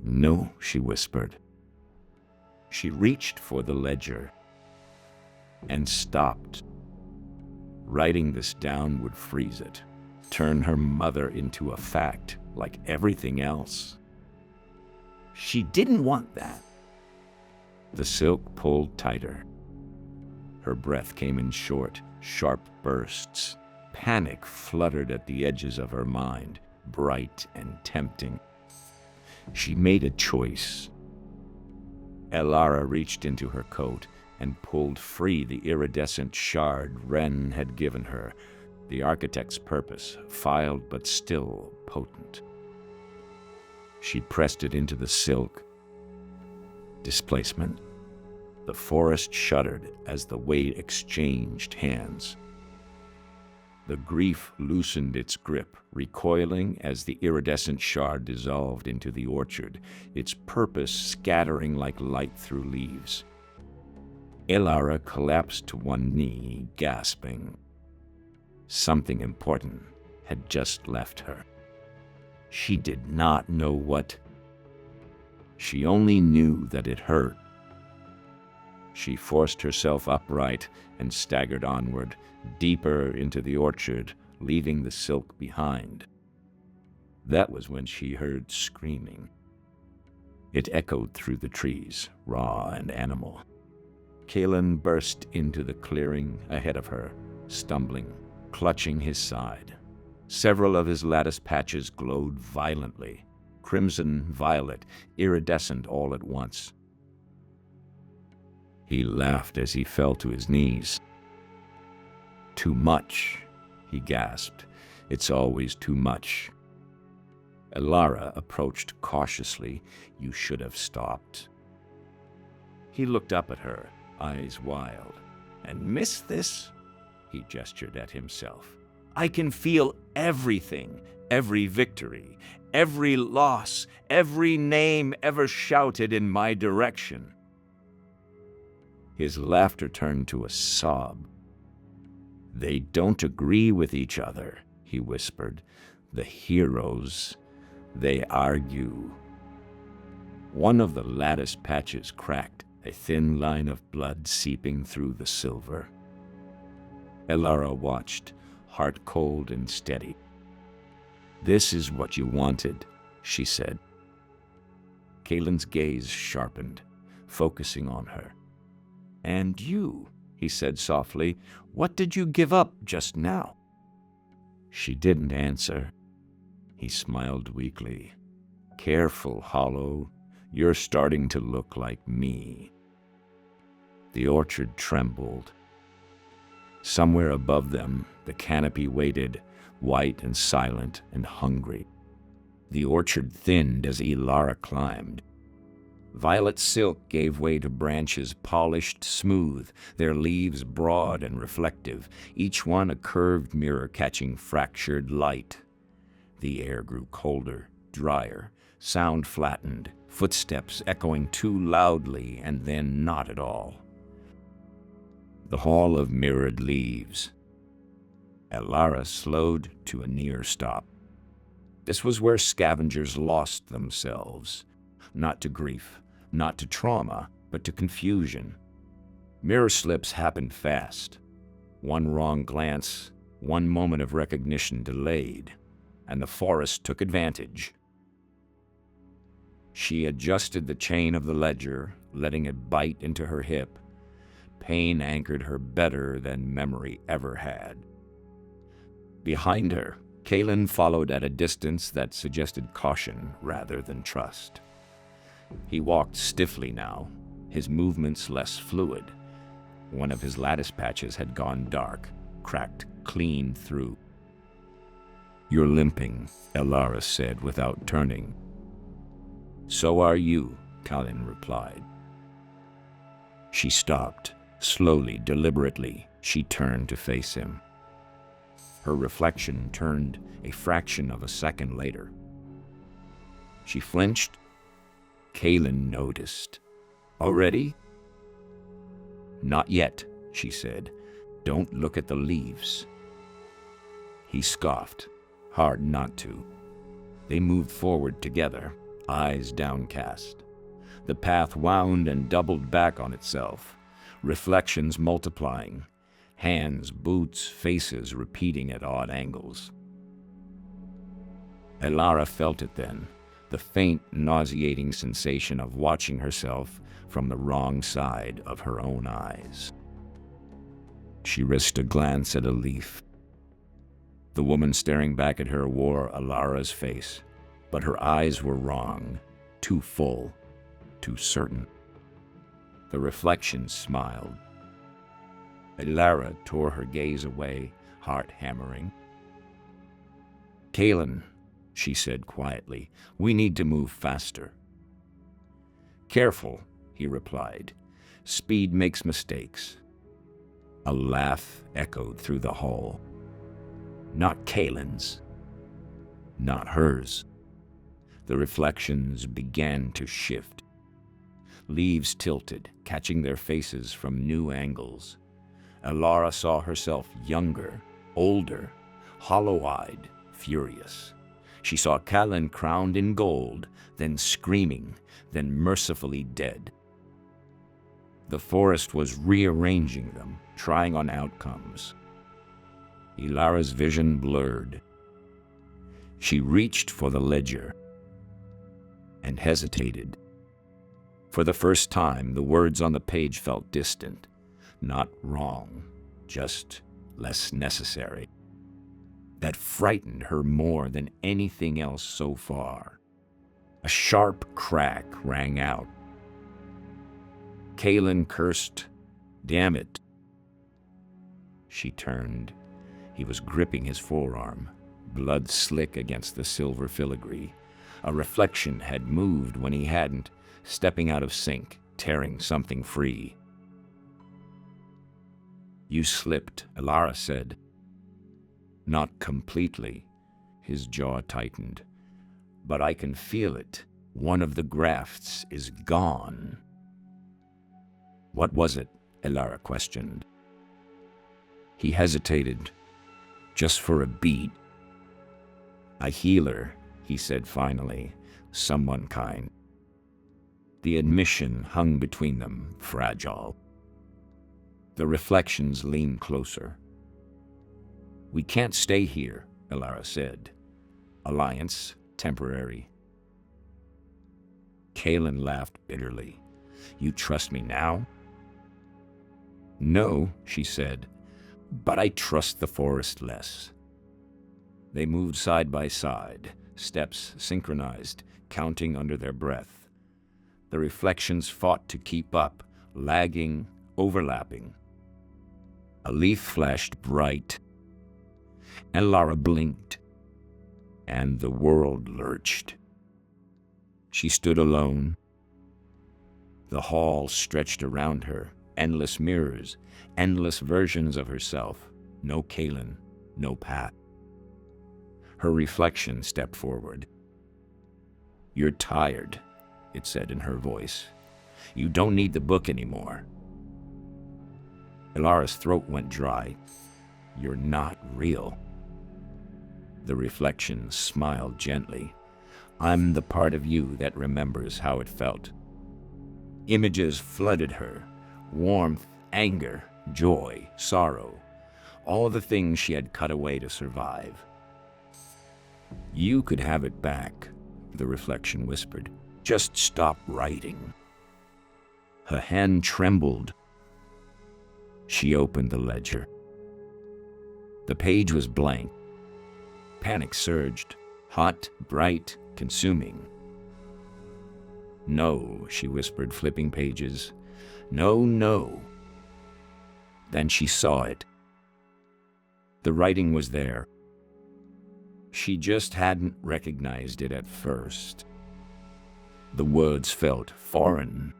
No, she whispered. She reached for the ledger and stopped. Writing this down would freeze it, turn her mother into a fact like everything else. She didn't want that. The silk pulled tighter. Her breath came in short, sharp bursts. Panic fluttered at the edges of her mind, bright and tempting. She made a choice. Ilara reached into her coat and pulled free the iridescent shard Wren had given her, the architect's purpose, filed but still potent. She pressed it into the silk. Displacement. The forest shuddered as the weight exchanged hands. The grief loosened its grip, recoiling as the iridescent shard dissolved into the orchard, its purpose scattering like light through leaves. Ilara collapsed to one knee, gasping. Something important had just left her. She did not know what. She only knew that it hurt. She forced herself upright and staggered onward, deeper into the orchard, leaving the silk behind. That was when she heard screaming. It echoed through the trees, raw and animal. Kalen burst into the clearing ahead of her, stumbling, clutching his side. Several of his lattice patches glowed violently, crimson, violet, iridescent all at once. He laughed as he fell to his knees. Too much, he gasped. It's always too much. Ilara approached cautiously. You should have stopped. He looked up at her, eyes wild. And miss this? He gestured at himself. I can feel everything, every victory, every loss, every name ever shouted in my direction. His laughter turned to a sob. They don't agree with each other, he whispered. The heroes, they argue. One of the lattice patches cracked, a thin line of blood seeping through the silver. Elara watched, heart cold and steady. This is what you wanted, she said. Kaelin's gaze sharpened, focusing on her. And you, he said softly, what did you give up just now? She didn't answer. He smiled weakly. Careful, Hollow. You're starting to look like me. The orchard trembled. Somewhere above them, the canopy waited, white and silent and hungry. The orchard thinned as Elara climbed. Violet silk gave way to branches polished smooth, their leaves broad and reflective, each one a curved mirror catching fractured light. The air grew colder, drier, sound flattened, footsteps echoing too loudly and then not at all. The hall of mirrored leaves. Elara slowed to a near stop. This was where scavengers lost themselves, not to grief, not to trauma, but to confusion. Mirror slips happened fast. One wrong glance, one moment of recognition delayed, and the forest took advantage. She adjusted the chain of the ledger, letting it bite into her hip. Pain anchored her better than memory ever had. Behind her, Kaelin followed at a distance that suggested caution rather than trust. He walked stiffly now, his movements less fluid. One of his lattice patches had gone dark, cracked clean through. You're limping, Elara said without turning. So are you, Kaelin replied. She stopped. Slowly, deliberately, she turned to face him. Her reflection turned a fraction of a second later. She flinched. Kaelin noticed. Already? Not yet, she said. Don't look at the leaves. He scoffed, hard not to. They moved forward together, eyes downcast. The path wound and doubled back on itself, reflections multiplying, hands, boots, faces repeating at odd angles. Elara felt it then, the faint, nauseating sensation of watching herself from the wrong side of her own eyes. She risked a glance at a leaf. The woman staring back at her wore Elara's face, but her eyes were wrong, too full, too certain. The reflection smiled. Elara tore her gaze away, heart hammering. Kaelin, she said quietly, we need to move faster. Careful, he replied. Speed makes mistakes. A laugh echoed through the hall. Not Kaelin's. Not hers. The reflections began to shift. Leaves tilted, catching their faces from new angles. Elara saw herself younger, older, hollow-eyed, furious. She saw Kaelin crowned in gold, then screaming, then mercifully dead. The forest was rearranging them, trying on outcomes. Elara's vision blurred. She reached for the ledger and hesitated. For the first time, the words on the page felt distant, not wrong, just less necessary. That frightened her more than anything else so far. A sharp crack rang out. Kaelin cursed, "Damn it." She turned. He was gripping his forearm, blood slick against the silver filigree. A reflection had moved when he hadn't, stepping out of sync, tearing something free. You slipped, Elara said. Not completely. His jaw tightened. But I can feel it. One of the grafts is gone. What was it? Elara questioned. He hesitated, just for a beat, "A healer," he said finally, "someone kind." The admission hung between them, fragile. The reflections leaned closer. "We can't stay here," Elara said. "Alliance, temporary." Kalen laughed bitterly. "You trust me now?" "No," she said, "but I trust the forest less." They moved side by side, steps synchronized, counting under their breath. The reflections fought to keep up, lagging, overlapping. A leaf flashed bright, and Lara blinked, and the world lurched. She stood alone. The hall stretched around her, endless mirrors, endless versions of herself. No Kalen, no path. Her reflection stepped forward. "You're tired," it said in her voice. "You don't need the book anymore." Elara's throat went dry. "You're not real." The reflection smiled gently. "I'm the part of you that remembers how it felt." Images flooded her. Warmth, anger, joy, sorrow. All the things she had cut away to survive. "You could have it back," the reflection whispered. "Just stop writing." Her hand trembled. She opened the ledger. The page was blank. Panic surged, hot, bright, consuming. "No," she whispered, flipping pages. "No, no." Then she saw it. The writing was there. She just hadn't recognized it at first. The words felt foreign.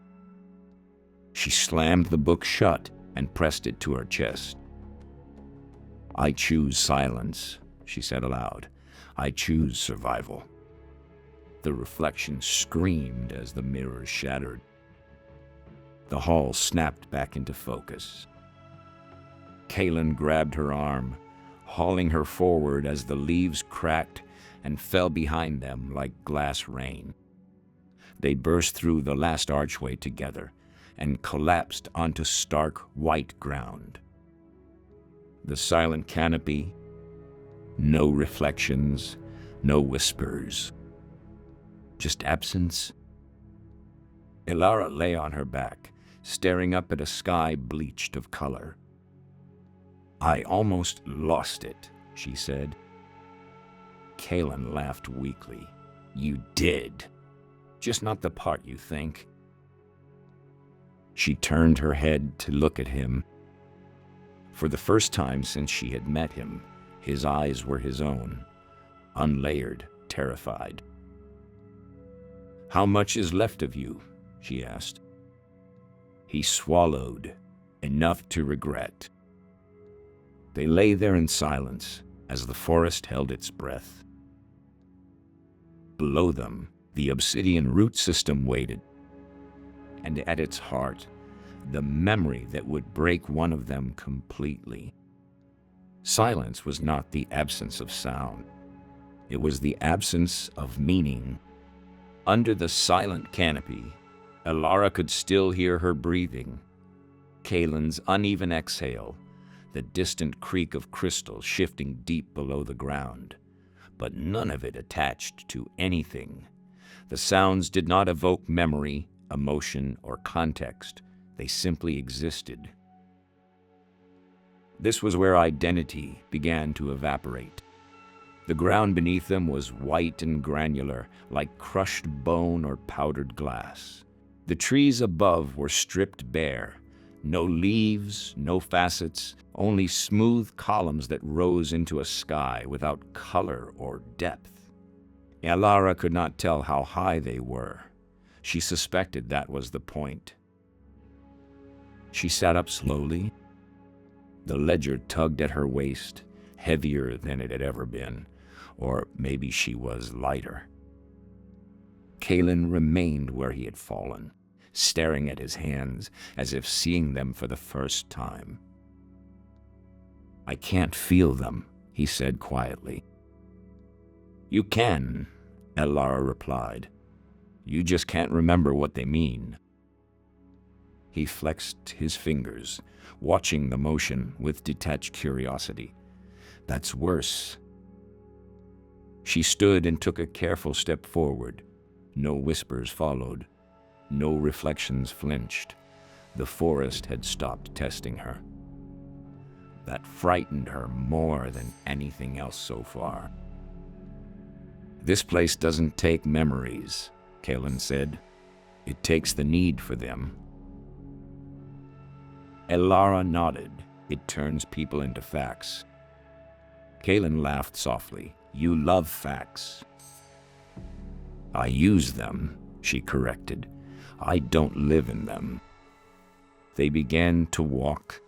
She slammed the book shut and pressed it to her chest. "I choose silence," she said aloud. "I choose survival." The reflection screamed as the mirrors shattered. The hall snapped back into focus. Kalen grabbed her arm, hauling her forward as the leaves cracked and fell behind them like glass rain. They burst through the last archway together and collapsed onto stark white ground. The silent canopy, no reflections, no whispers, just absence. Elara lay on her back, staring up at a sky bleached of color. "I almost lost it," she said. Kalen laughed weakly. "You did. Just not the part you think." She turned her head to look at him. For the first time since she had met him, his eyes were his own, unlayered, terrified. "How much is left of you?" she asked. He swallowed, enough to regret. They lay there in silence as the forest held its breath. Below them, the obsidian root system waited, and at its heart, the memory that would break one of them completely. Silence was not the absence of sound. It was the absence of meaning. Under the silent canopy, Elara could still hear her breathing, Kalen's uneven exhale, the distant creak of crystal shifting deep below the ground. But none of it attached to anything. The sounds did not evoke memory, emotion, or context. They simply existed. This was where identity began to evaporate. The ground beneath them was white and granular, like crushed bone or powdered glass. The trees above were stripped bare. No leaves, no facets, only smooth columns that rose into a sky without color or depth. Elara could not tell how high they were. She suspected that was the point. She sat up slowly. The ledger tugged at her waist, heavier than it had ever been, or maybe she was lighter. Kalen remained where he had fallen, staring at his hands as if seeing them for the first time. "I can't feel them," he said quietly. You can, Elara replied. You just can't remember what they mean. He flexed his fingers, watching the motion with detached curiosity. That's worse. She stood and took a careful step forward. No whispers followed. No reflections flinched. The forest had stopped testing her. That frightened her more than anything else so far. This place doesn't take memories, Kalen said. It takes the need for them. Elara nodded. It turns people into facts. Kalen laughed softly. You love facts. I use them, she corrected. I don't live in them. They began to walk.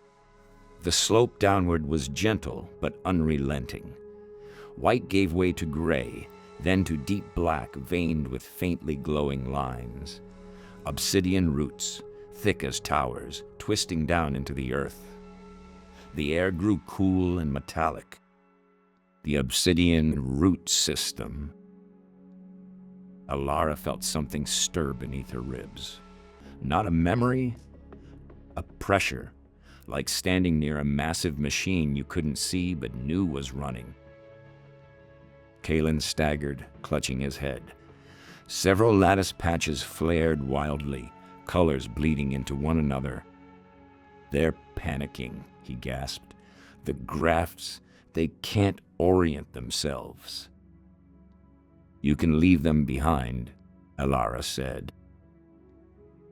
The slope downward was gentle but unrelenting. White gave way to gray, then to deep black veined with faintly glowing lines. Obsidian roots, thick as towers, twisting down into the earth. The air grew cool and metallic. The obsidian root system. Elara felt something stir beneath her ribs. Not a memory, a pressure, like standing near a massive machine you couldn't see but knew was running. Kalen staggered, clutching his head. Several lattice patches flared wildly, colors bleeding into one another. They're panicking, he gasped. The grafts, they can't orient themselves. You can leave them behind, Elara said.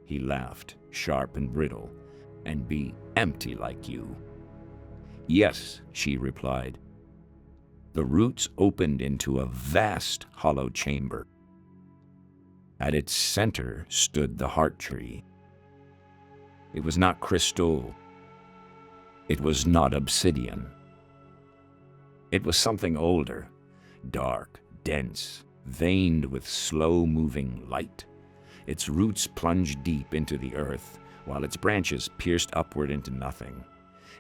He laughed, sharp and brittle, and be empty like you. Yes, she replied. The roots opened into a vast hollow chamber. At its center stood the heart tree. It was not crystal. It was not obsidian. It was something older, dark, dense, veined with slow-moving light. Its roots plunged deep into the earth, while its branches pierced upward into nothing.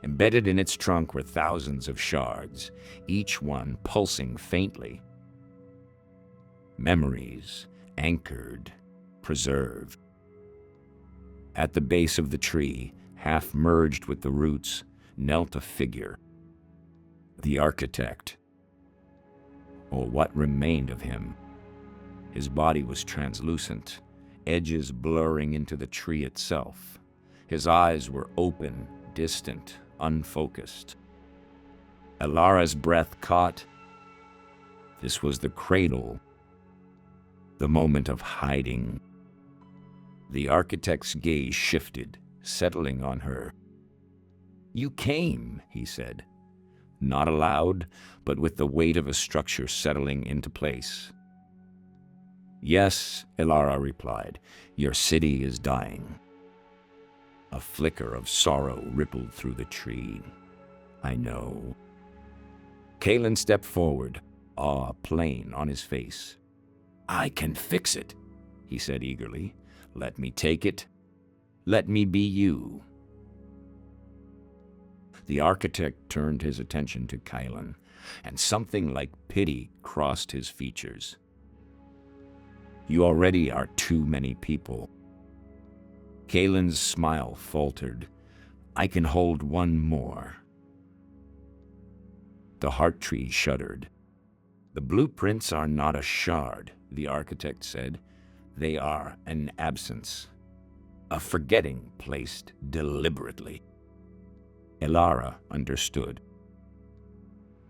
Embedded in its trunk were thousands of shards, each one pulsing faintly. Memories, anchored, preserved. At the base of the tree, half merged with the roots, knelt a figure. The architect, or what remained of him. His body was translucent, edges blurring into the tree itself. His eyes were open, distant, unfocused. Elara's breath caught. This was the cradle, the moment of hiding. The architect's gaze shifted, settling on her. You came, he said. Not aloud, but with the weight of a structure settling into place. Yes, Elara replied, your city is dying. A flicker of sorrow rippled through the tree. I know. Kalen stepped forward, awe plain on his face. I can fix it, he said eagerly. Let me take it. Let me be you. The architect turned his attention to Kalen, and something like pity crossed his features. You already are too many people. Kalen's smile faltered. I can hold one more. The heart tree shuddered. The blueprints are not a shard, the architect said. They are an absence, a forgetting placed deliberately. Elara understood.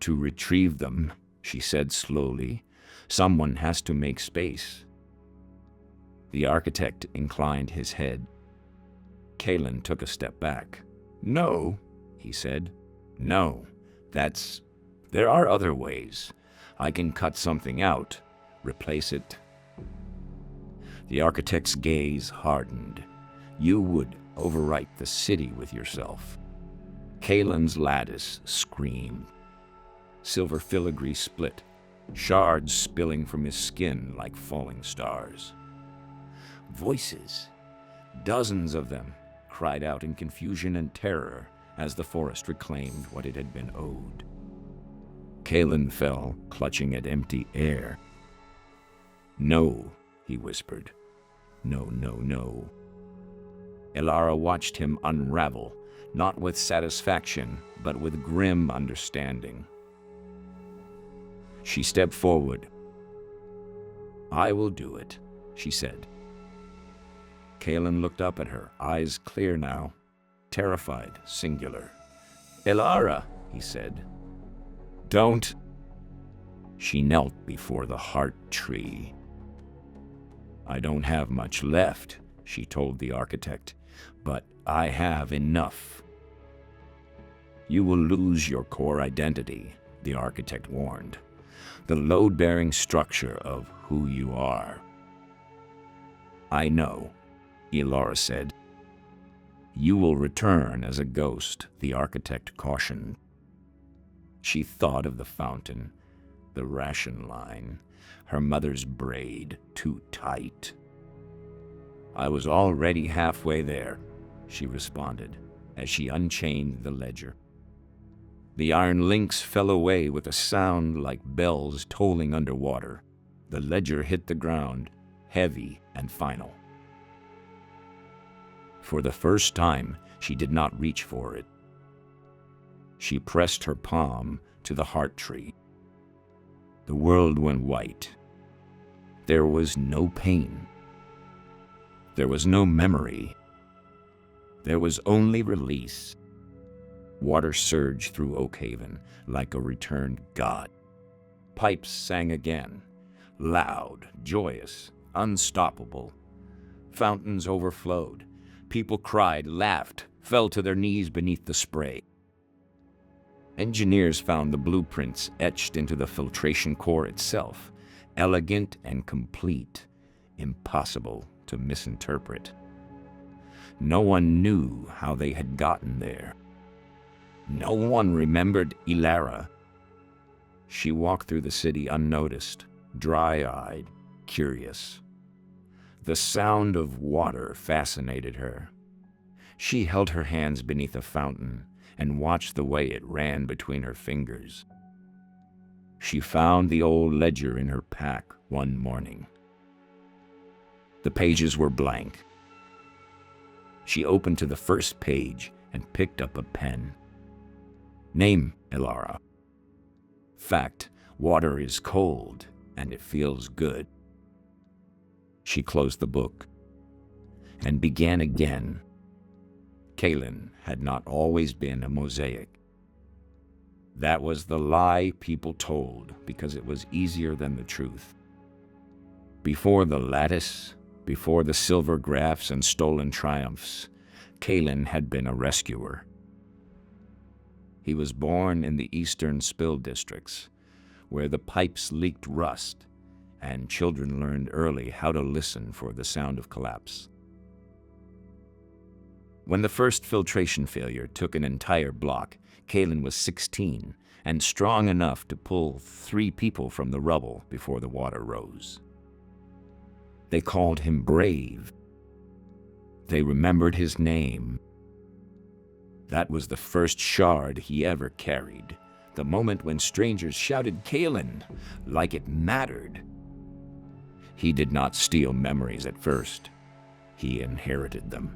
To retrieve them, she said slowly, someone has to make space. The architect inclined his head. Kalen took a step back. No, he said. No, there are other ways. I can cut something out, replace it. The architect's gaze hardened. You would overwrite the city with yourself. Kalen's lattice screamed. Silver filigree split, shards spilling from his skin like falling stars. Voices, dozens of them, cried out in confusion and terror as the forest reclaimed what it had been owed. Kalen fell, clutching at empty air. "No," he whispered. "No, no, no." Ilara watched him unravel, not with satisfaction, but with grim understanding. She stepped forward. "I will do it," she said. Kalen looked up at her, eyes clear now, terrified, singular. "Ilara," he said. "Don't." She knelt before the heart tree. "I don't have much left," she told the architect, "but I have enough." "You will lose your core identity," the architect warned, "the load-bearing structure of who you are." "I know," Ilara said. "You will return as a ghost," the architect cautioned. She thought of the fountain, the ration line, her mother's braid too tight. "I was already halfway there," she responded as she unchained the ledger. The iron links fell away with a sound like bells tolling underwater. The ledger hit the ground, heavy and final. For the first time, she did not reach for it. She pressed her palm to the heart tree. The world went white. There was no pain. There was no memory. There was only release. Water surged through Oakhaven like a returned god. Pipes sang again, loud, joyous, unstoppable. Fountains overflowed. People cried, laughed, fell to their knees beneath the spray. Engineers found the blueprints etched into the filtration core itself, elegant and complete, impossible to misinterpret. No one knew how they had gotten there. No one remembered Ilara. She walked through the city unnoticed, dry-eyed, curious. The sound of water fascinated her. She held her hands beneath a fountain and watched the way it ran between her fingers. She found the old ledger in her pack one morning. The pages were blank. She opened to the first page and picked up a pen. Name, Ilara. Fact, water is cold and it feels good. She closed the book and began again. Kalen had not always been a mosaic. That was the lie people told because it was easier than the truth. Before the lattice, before the silver graphs and stolen triumphs, Kalen had been a rescuer. He was born in the eastern spill districts, where the pipes leaked rust, and children learned early how to listen for the sound of collapse. When the first filtration failure took an entire block, Kalen was 16 and strong enough to pull 3 people from the rubble before the water rose. They called him brave. They remembered his name. That was the first shard he ever carried, the moment when strangers shouted Kalen like it mattered. He did not steal memories at first. He inherited them.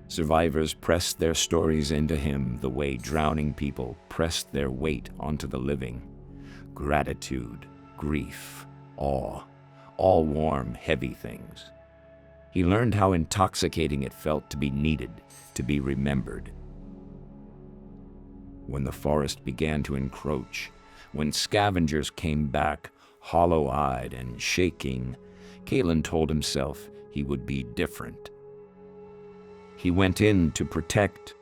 Survivors pressed their stories into him the way drowning people pressed their weight onto the living. Gratitude, grief, awe, all warm, heavy things. He learned how intoxicating it felt to be needed, to be remembered. When the forest began to encroach, when scavengers came back, hollow-eyed and shaking, Kalen told himself he would be different. He went in to protect.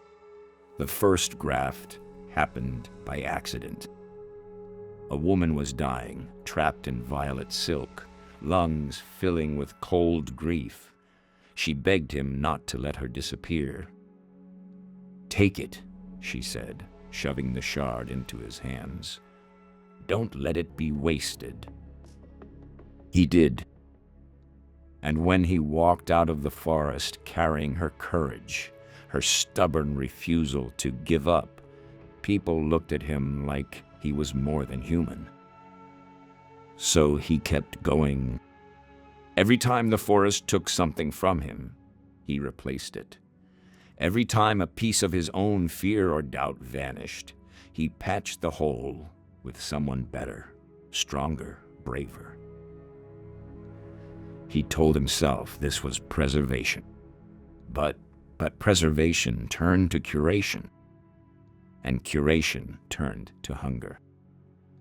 The first graft happened by accident. A woman was dying, trapped in violet silk, lungs filling with cold grief. She begged him not to let her disappear. "Take it," she said, shoving the shard into his hands. "Don't let it be wasted." He did. And when he walked out of the forest carrying her courage, her stubborn refusal to give up, people looked at him like he was more than human. So he kept going. Every time the forest took something from him, he replaced it. Every time a piece of his own fear or doubt vanished, he patched the hole with someone better, stronger, braver. He told himself this was preservation. But preservation turned to curation, and curation turned to hunger.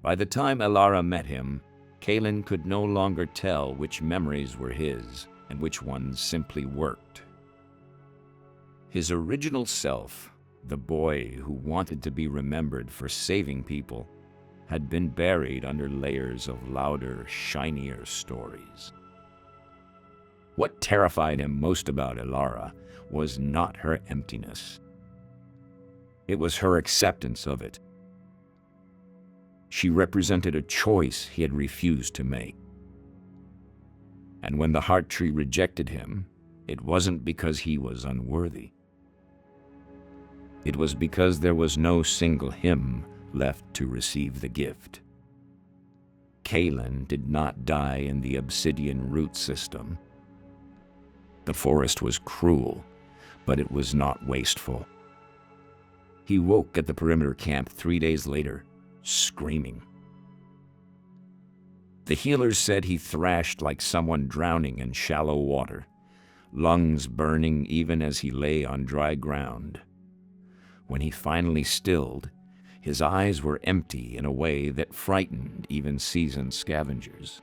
By the time Elara met him, Kalen could no longer tell which memories were his and which ones simply worked. His original self, the boy who wanted to be remembered for saving people, had been buried under layers of louder, shinier stories. What terrified him most about Elara was not her emptiness. It was her acceptance of it. She represented a choice he had refused to make. And when the heart tree rejected him, it wasn't because he was unworthy. It was because there was no single him left to receive the gift. Kalen did not die in the obsidian root system. The forest was cruel, but it was not wasteful. He woke at the perimeter camp 3 days later, screaming. The healers said he thrashed like someone drowning in shallow water, lungs burning even as he lay on dry ground. When he finally stilled, his eyes were empty in a way that frightened even seasoned scavengers.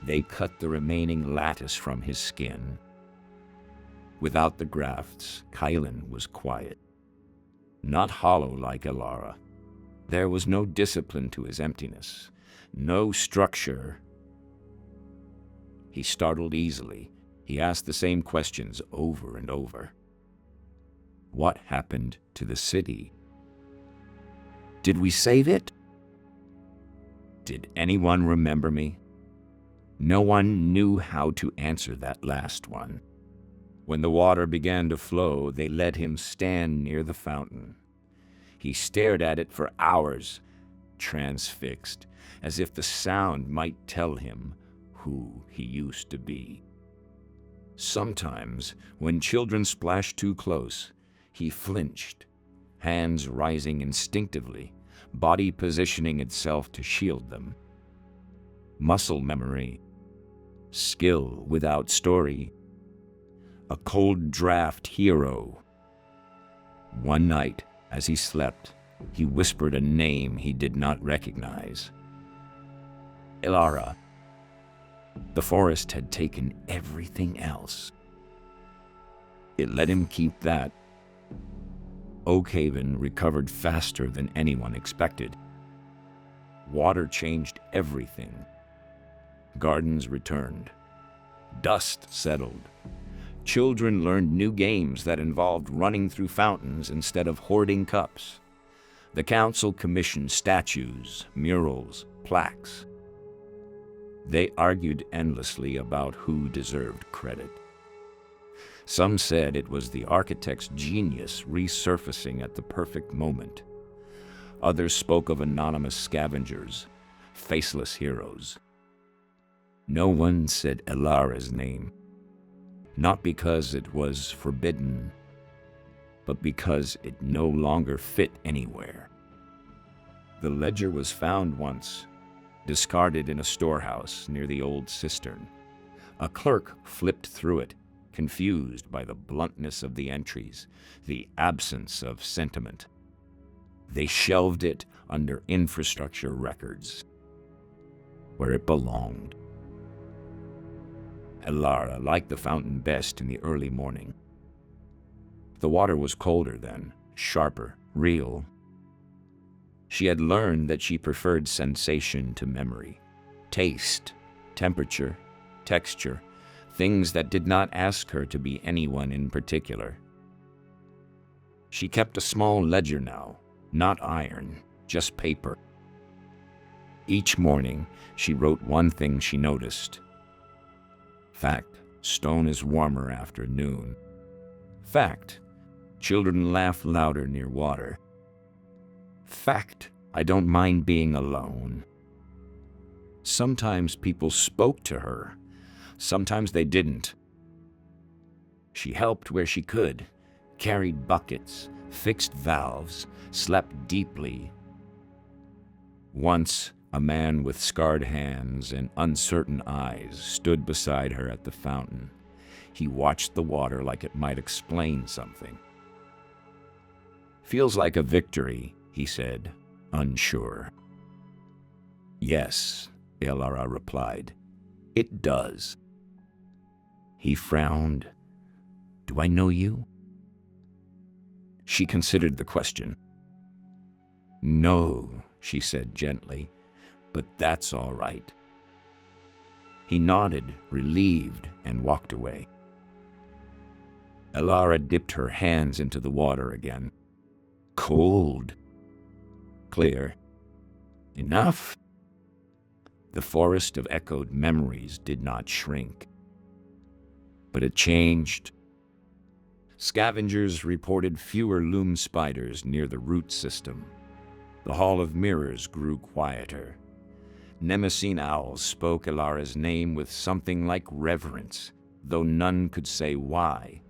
They cut the remaining lattice from his skin. Without the grafts, Kalen was quiet, not hollow like Elara. There was no discipline to his emptiness, no structure. He startled easily. He asked the same questions over and over. What happened to the city? Did we save it? Did anyone remember me? No one knew how to answer that last one. When the water began to flow, they let him stand near the fountain. He stared at it for hours, transfixed, as if the sound might tell him who he used to be. Sometimes, when children splashed too close, he flinched, hands rising instinctively, body positioning itself to shield them. Muscle memory, skill without story, a cold draft hero. One night, as he slept, he whispered a name he did not recognize. Elara. The forest had taken everything else. It let him keep that. Oakhaven recovered faster than anyone expected. Water changed everything. Gardens returned. Dust settled. Children learned new games that involved running through fountains instead of hoarding cups. The council commissioned statues, murals, plaques. They argued endlessly about who deserved credit. Some said it was the architect's genius resurfacing at the perfect moment. Others spoke of anonymous scavengers, faceless heroes. No one said Elara's name, not because it was forbidden, but because it no longer fit anywhere. The ledger was found once, discarded in a storehouse near the old cistern. A clerk flipped through it, confused by the bluntness of the entries, the absence of sentiment. They shelved it under infrastructure records, where it belonged. Elara liked the fountain best in the early morning. The water was colder then, sharper, real. She had learned that she preferred sensation to memory, taste, temperature, texture, things that did not ask her to be anyone in particular. She kept a small ledger now, not iron, just paper. Each morning, she wrote one thing she noticed. Fact, stone is warmer after noon. Fact, children laugh louder near water. Fact, I don't mind being alone. Sometimes people spoke to her. Sometimes they didn't. She helped where she could, carried buckets, fixed valves, slept deeply. Once, a man with scarred hands and uncertain eyes stood beside her at the fountain. He watched the water like it might explain something. "Feels like a victory," he said, unsure. "Yes," Elara replied. "It does." He frowned. "Do I know you?" She considered the question. "No," she said gently, "but that's all right." He nodded, relieved, and walked away. Elara dipped her hands into the water again. Cold. Clear. Enough. The forest of echoed memories did not shrink. But it changed. Scavengers reported fewer loom spiders near the root system. The Hall of Mirrors grew quieter. Nemesis owls spoke Elara's name with something like reverence, though none could say why.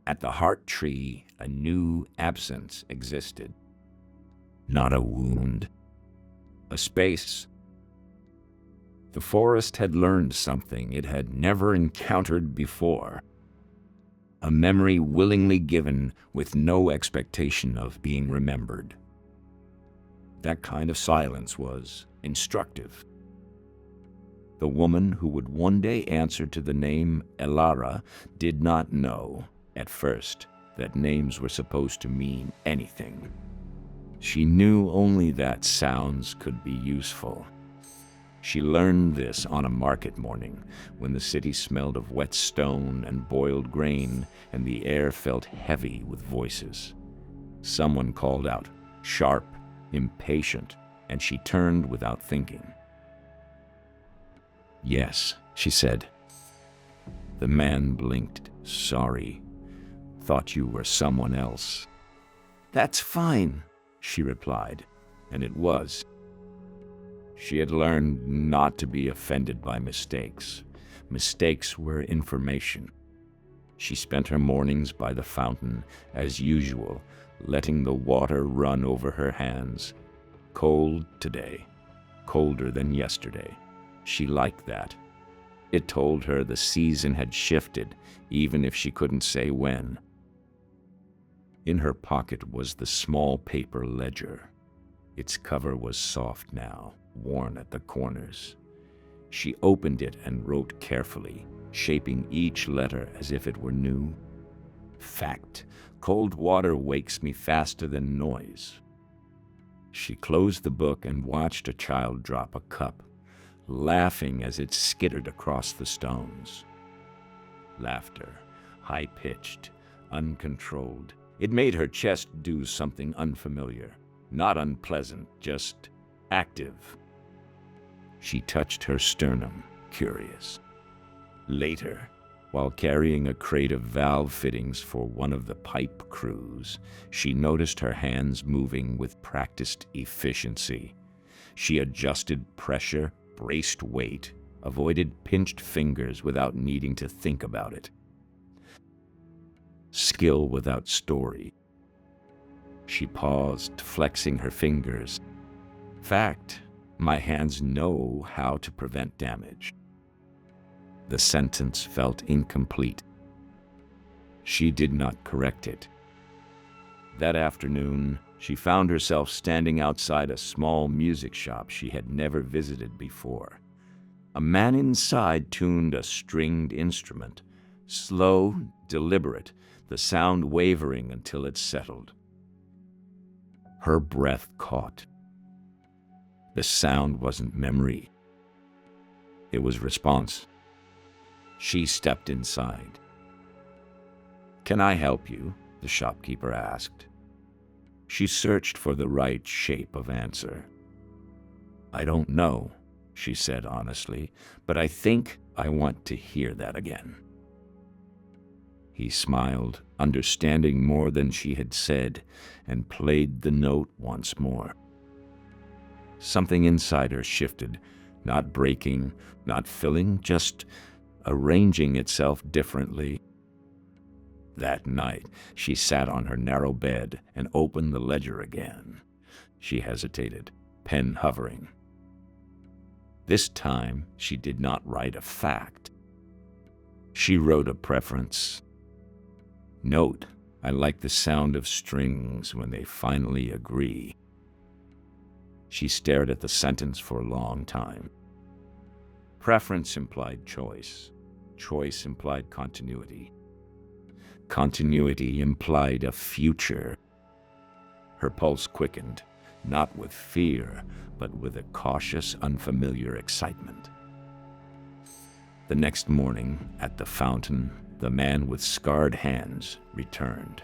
At the heart tree, a new absence existed. Not a wound, a space. The forest had learned something it had never encountered before. A memory willingly given with no expectation of being remembered. That kind of silence was instructive. The woman who would one day answer to the name Elara did not know, at first, that names were supposed to mean anything. She knew only that sounds could be useful. She learned this on a market morning, when the city smelled of wet stone and boiled grain, and the air felt heavy with voices. Someone called out, sharp, impatient, and she turned without thinking. "Yes," she said. The man blinked. "Sorry. Thought you were someone else." "That's fine," she replied, and it was. She had learned not to be offended by mistakes. Mistakes were information. She spent her mornings by the fountain, as usual, letting the water run over her hands. Cold today, colder than yesterday. She liked that. It told her the season had shifted, even if she couldn't say when. In her pocket was the small paper ledger. Its cover was soft now, worn at the corners. She opened it and wrote carefully, shaping each letter as if it were new. "Fact, cold water wakes me faster than noise." She closed the book and watched a child drop a cup, laughing as it skittered across the stones. Laughter, high-pitched, uncontrolled. It made her chest do something unfamiliar. Not unpleasant, just active. She touched her sternum, curious. Later, while carrying a crate of valve fittings for one of the pipe crews, she noticed her hands moving with practiced efficiency. She adjusted pressure, braced weight, avoided pinched fingers without needing to think about it. Skill without story. She paused, flexing her fingers. "Fact, my hands know how to prevent damage." The sentence felt incomplete. She did not correct it. That afternoon, she found herself standing outside a small music shop she had never visited before. A man inside tuned a stringed instrument, slow, deliberate, the sound wavering until it settled. Her breath caught. The sound wasn't memory. It was response. She stepped inside. "Can I help you?" the shopkeeper asked. She searched for the right shape of answer. "I don't know," she said honestly, "but I think I want to hear that again." He smiled, understanding more than she had said, and played the note once more. Something inside her shifted, not breaking, not filling, just arranging itself differently. That night, she sat on her narrow bed and opened the ledger again. She hesitated, pen hovering. This time, she did not write a fact. She wrote a preference. Note, I like the sound of strings when they finally agree. She stared at the sentence for a long time. Preference implied choice. Choice implied continuity. Continuity implied a future. Her pulse quickened, not with fear, but with a cautious, unfamiliar excitement. The next morning, at the fountain, the man with scarred hands returned.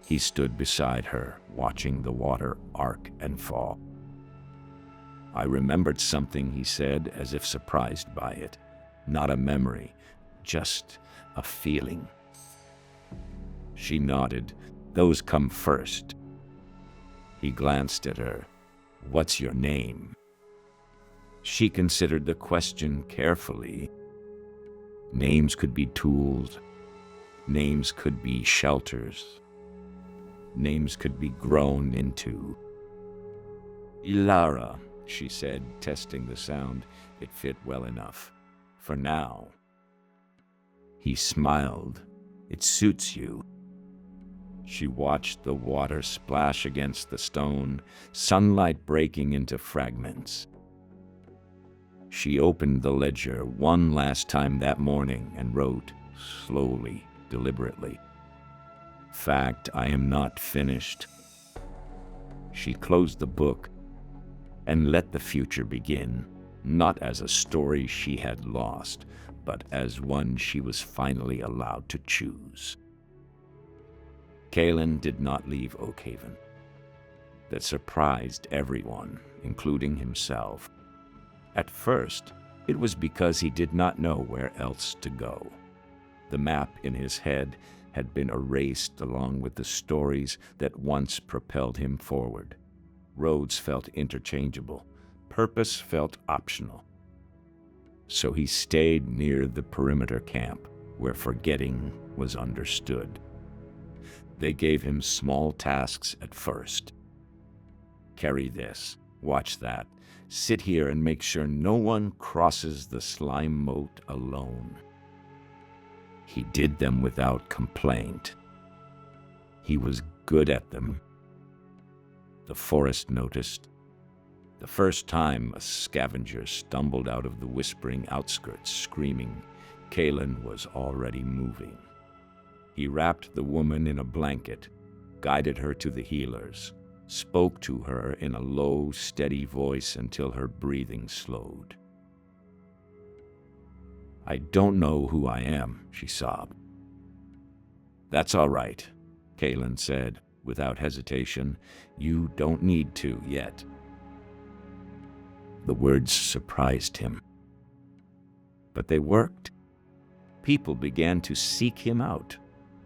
He stood beside her, watching the water arc and fall. I remembered something, he said, as if surprised by it. Not a memory, just a feeling. She nodded. Those come first. He glanced at her. What's your name? She considered the question carefully. Names could be tools. Names could be shelters. Names could be grown into. Ilara, she said, testing the sound. It fit well enough. For now. He smiled. It suits you. She watched the water splash against the stone, sunlight breaking into fragments. She opened the ledger one last time that morning and wrote, slowly, deliberately, Fact, I am not finished. She closed the book and let the future begin, not as a story she had lost, but as one she was finally allowed to choose. Kaelin did not leave Oakhaven. That surprised everyone, including himself. At first, it was because he did not know where else to go. The map in his head had been erased along with the stories that once propelled him forward. Roads felt interchangeable. Purpose felt optional. So he stayed near the perimeter camp, where forgetting was understood. They gave him small tasks at first. Carry this, watch that, sit here and make sure no one crosses the slime moat alone. He did them without complaint. He was good at them. The forest noticed. The first time a scavenger stumbled out of the whispering outskirts screaming, Kaelin was already moving. He wrapped the woman in a blanket, guided her to the healers, spoke to her in a low, steady voice until her breathing slowed. I don't know who I am, she sobbed. That's all right, Kaelin said, without hesitation. You don't need to yet. The words surprised him. But they worked. People began to seek him out.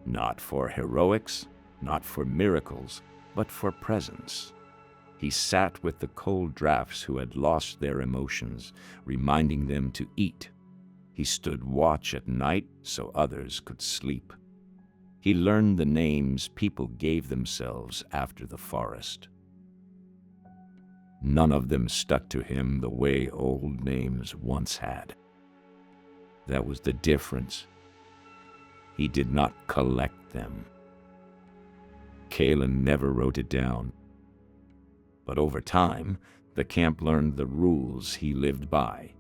Not for heroics, not for miracles, but for presence. He sat with the cold drafts who had lost their emotions, reminding them to eat. He stood watch at night so others could sleep. He learned the names people gave themselves after the forest. None of them stuck to him the way old names once had. That was the difference. He did not collect them. Kaelin never wrote it down. But over time, the camp learned the rules he lived by.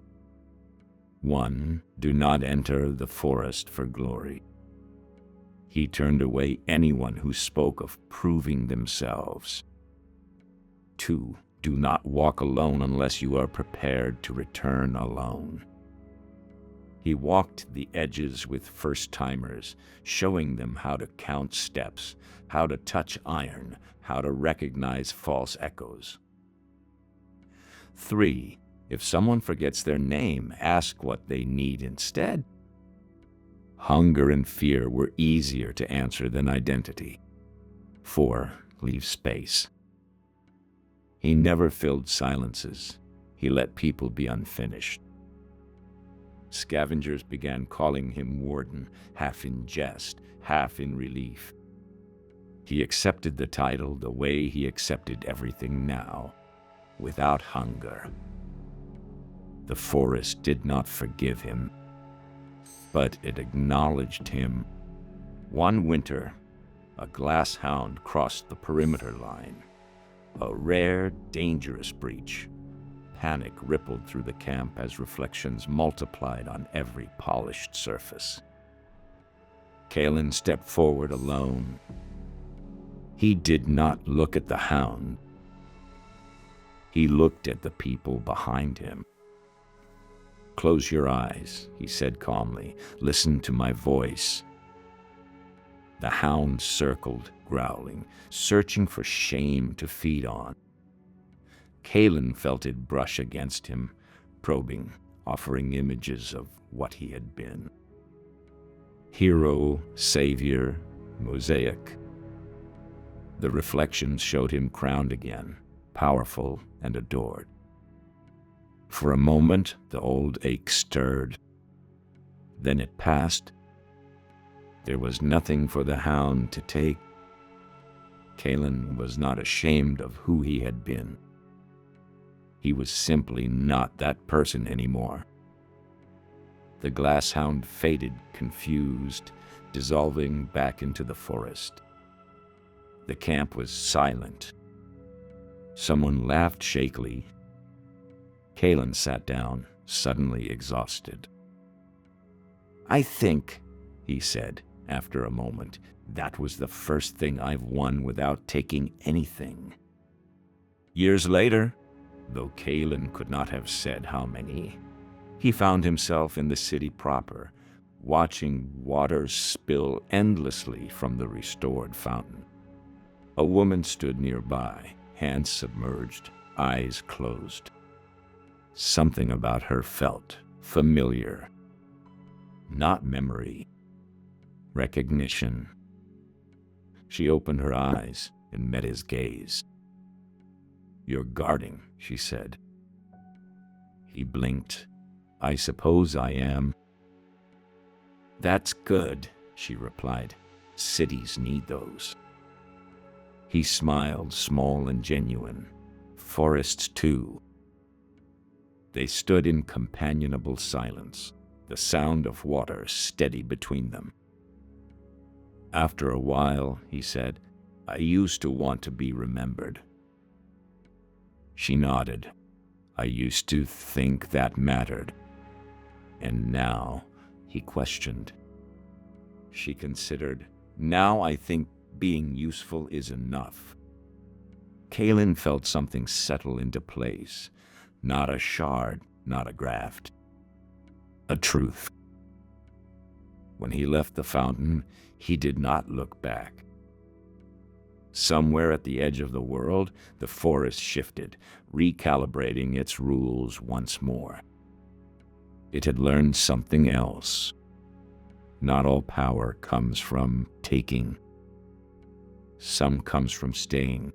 1. Do not enter the forest for glory. He turned away anyone who spoke of proving themselves. 2. Do not walk alone unless you are prepared to return alone. He walked the edges with first-timers, showing them how to count steps, how to touch iron, how to recognize false echoes. 3. If someone forgets their name, ask what they need instead. Hunger and fear were easier to answer than identity. 4. Leave space. He never filled silences. He let people be unfinished. Scavengers began calling him Warden, half in jest, half in relief. He accepted the title the way he accepted everything now, without hunger. The forest did not forgive him, but it acknowledged him. One winter, a glass hound crossed the perimeter line. A rare, dangerous breach. Panic rippled through the camp as reflections multiplied on every polished surface. Kalen stepped forward alone. He did not look at the hound. He looked at the people behind him. "Close your eyes," he said calmly. "Listen to my voice." The hound circled, growling, searching for shame to feed on. Kalen felt it brush against him, probing, offering images of what he had been. Hero, savior, mosaic. The reflections showed him crowned again, powerful and adored. For a moment, the old ache stirred. Then it passed. There was nothing for the hound to take. Kalen was not ashamed of who he had been. He was simply not that person anymore. The glass hound faded, confused, dissolving back into the forest. The camp was silent. Someone laughed shakily. Kalen sat down, suddenly exhausted. "I think," he said, after a moment, "that was the first thing I've won without taking anything." Years later, though Kalen could not have said how many, he found himself in the city proper, watching water spill endlessly from the restored fountain. A woman stood nearby, hands submerged, eyes closed. Something about her felt familiar. Not memory. Recognition. She opened her eyes and met his gaze. "You're guarding," she said. He blinked. "I suppose I am." "That's good," she replied. "Cities need those." He smiled, small and genuine. Forests, too. They stood in companionable silence, the sound of water steady between them. After a while, he said, "I used to want to be remembered." She nodded. "I used to think that mattered." "And now?" he questioned. She considered. "Now I think being useful is enough." Kalen felt something settle into place. Not a shard, not a graft. A truth. When he left the fountain, he did not look back. Somewhere at the edge of the world, the forest shifted, recalibrating its rules once more. It had learned something else. Not all power comes from taking. Some comes from staying.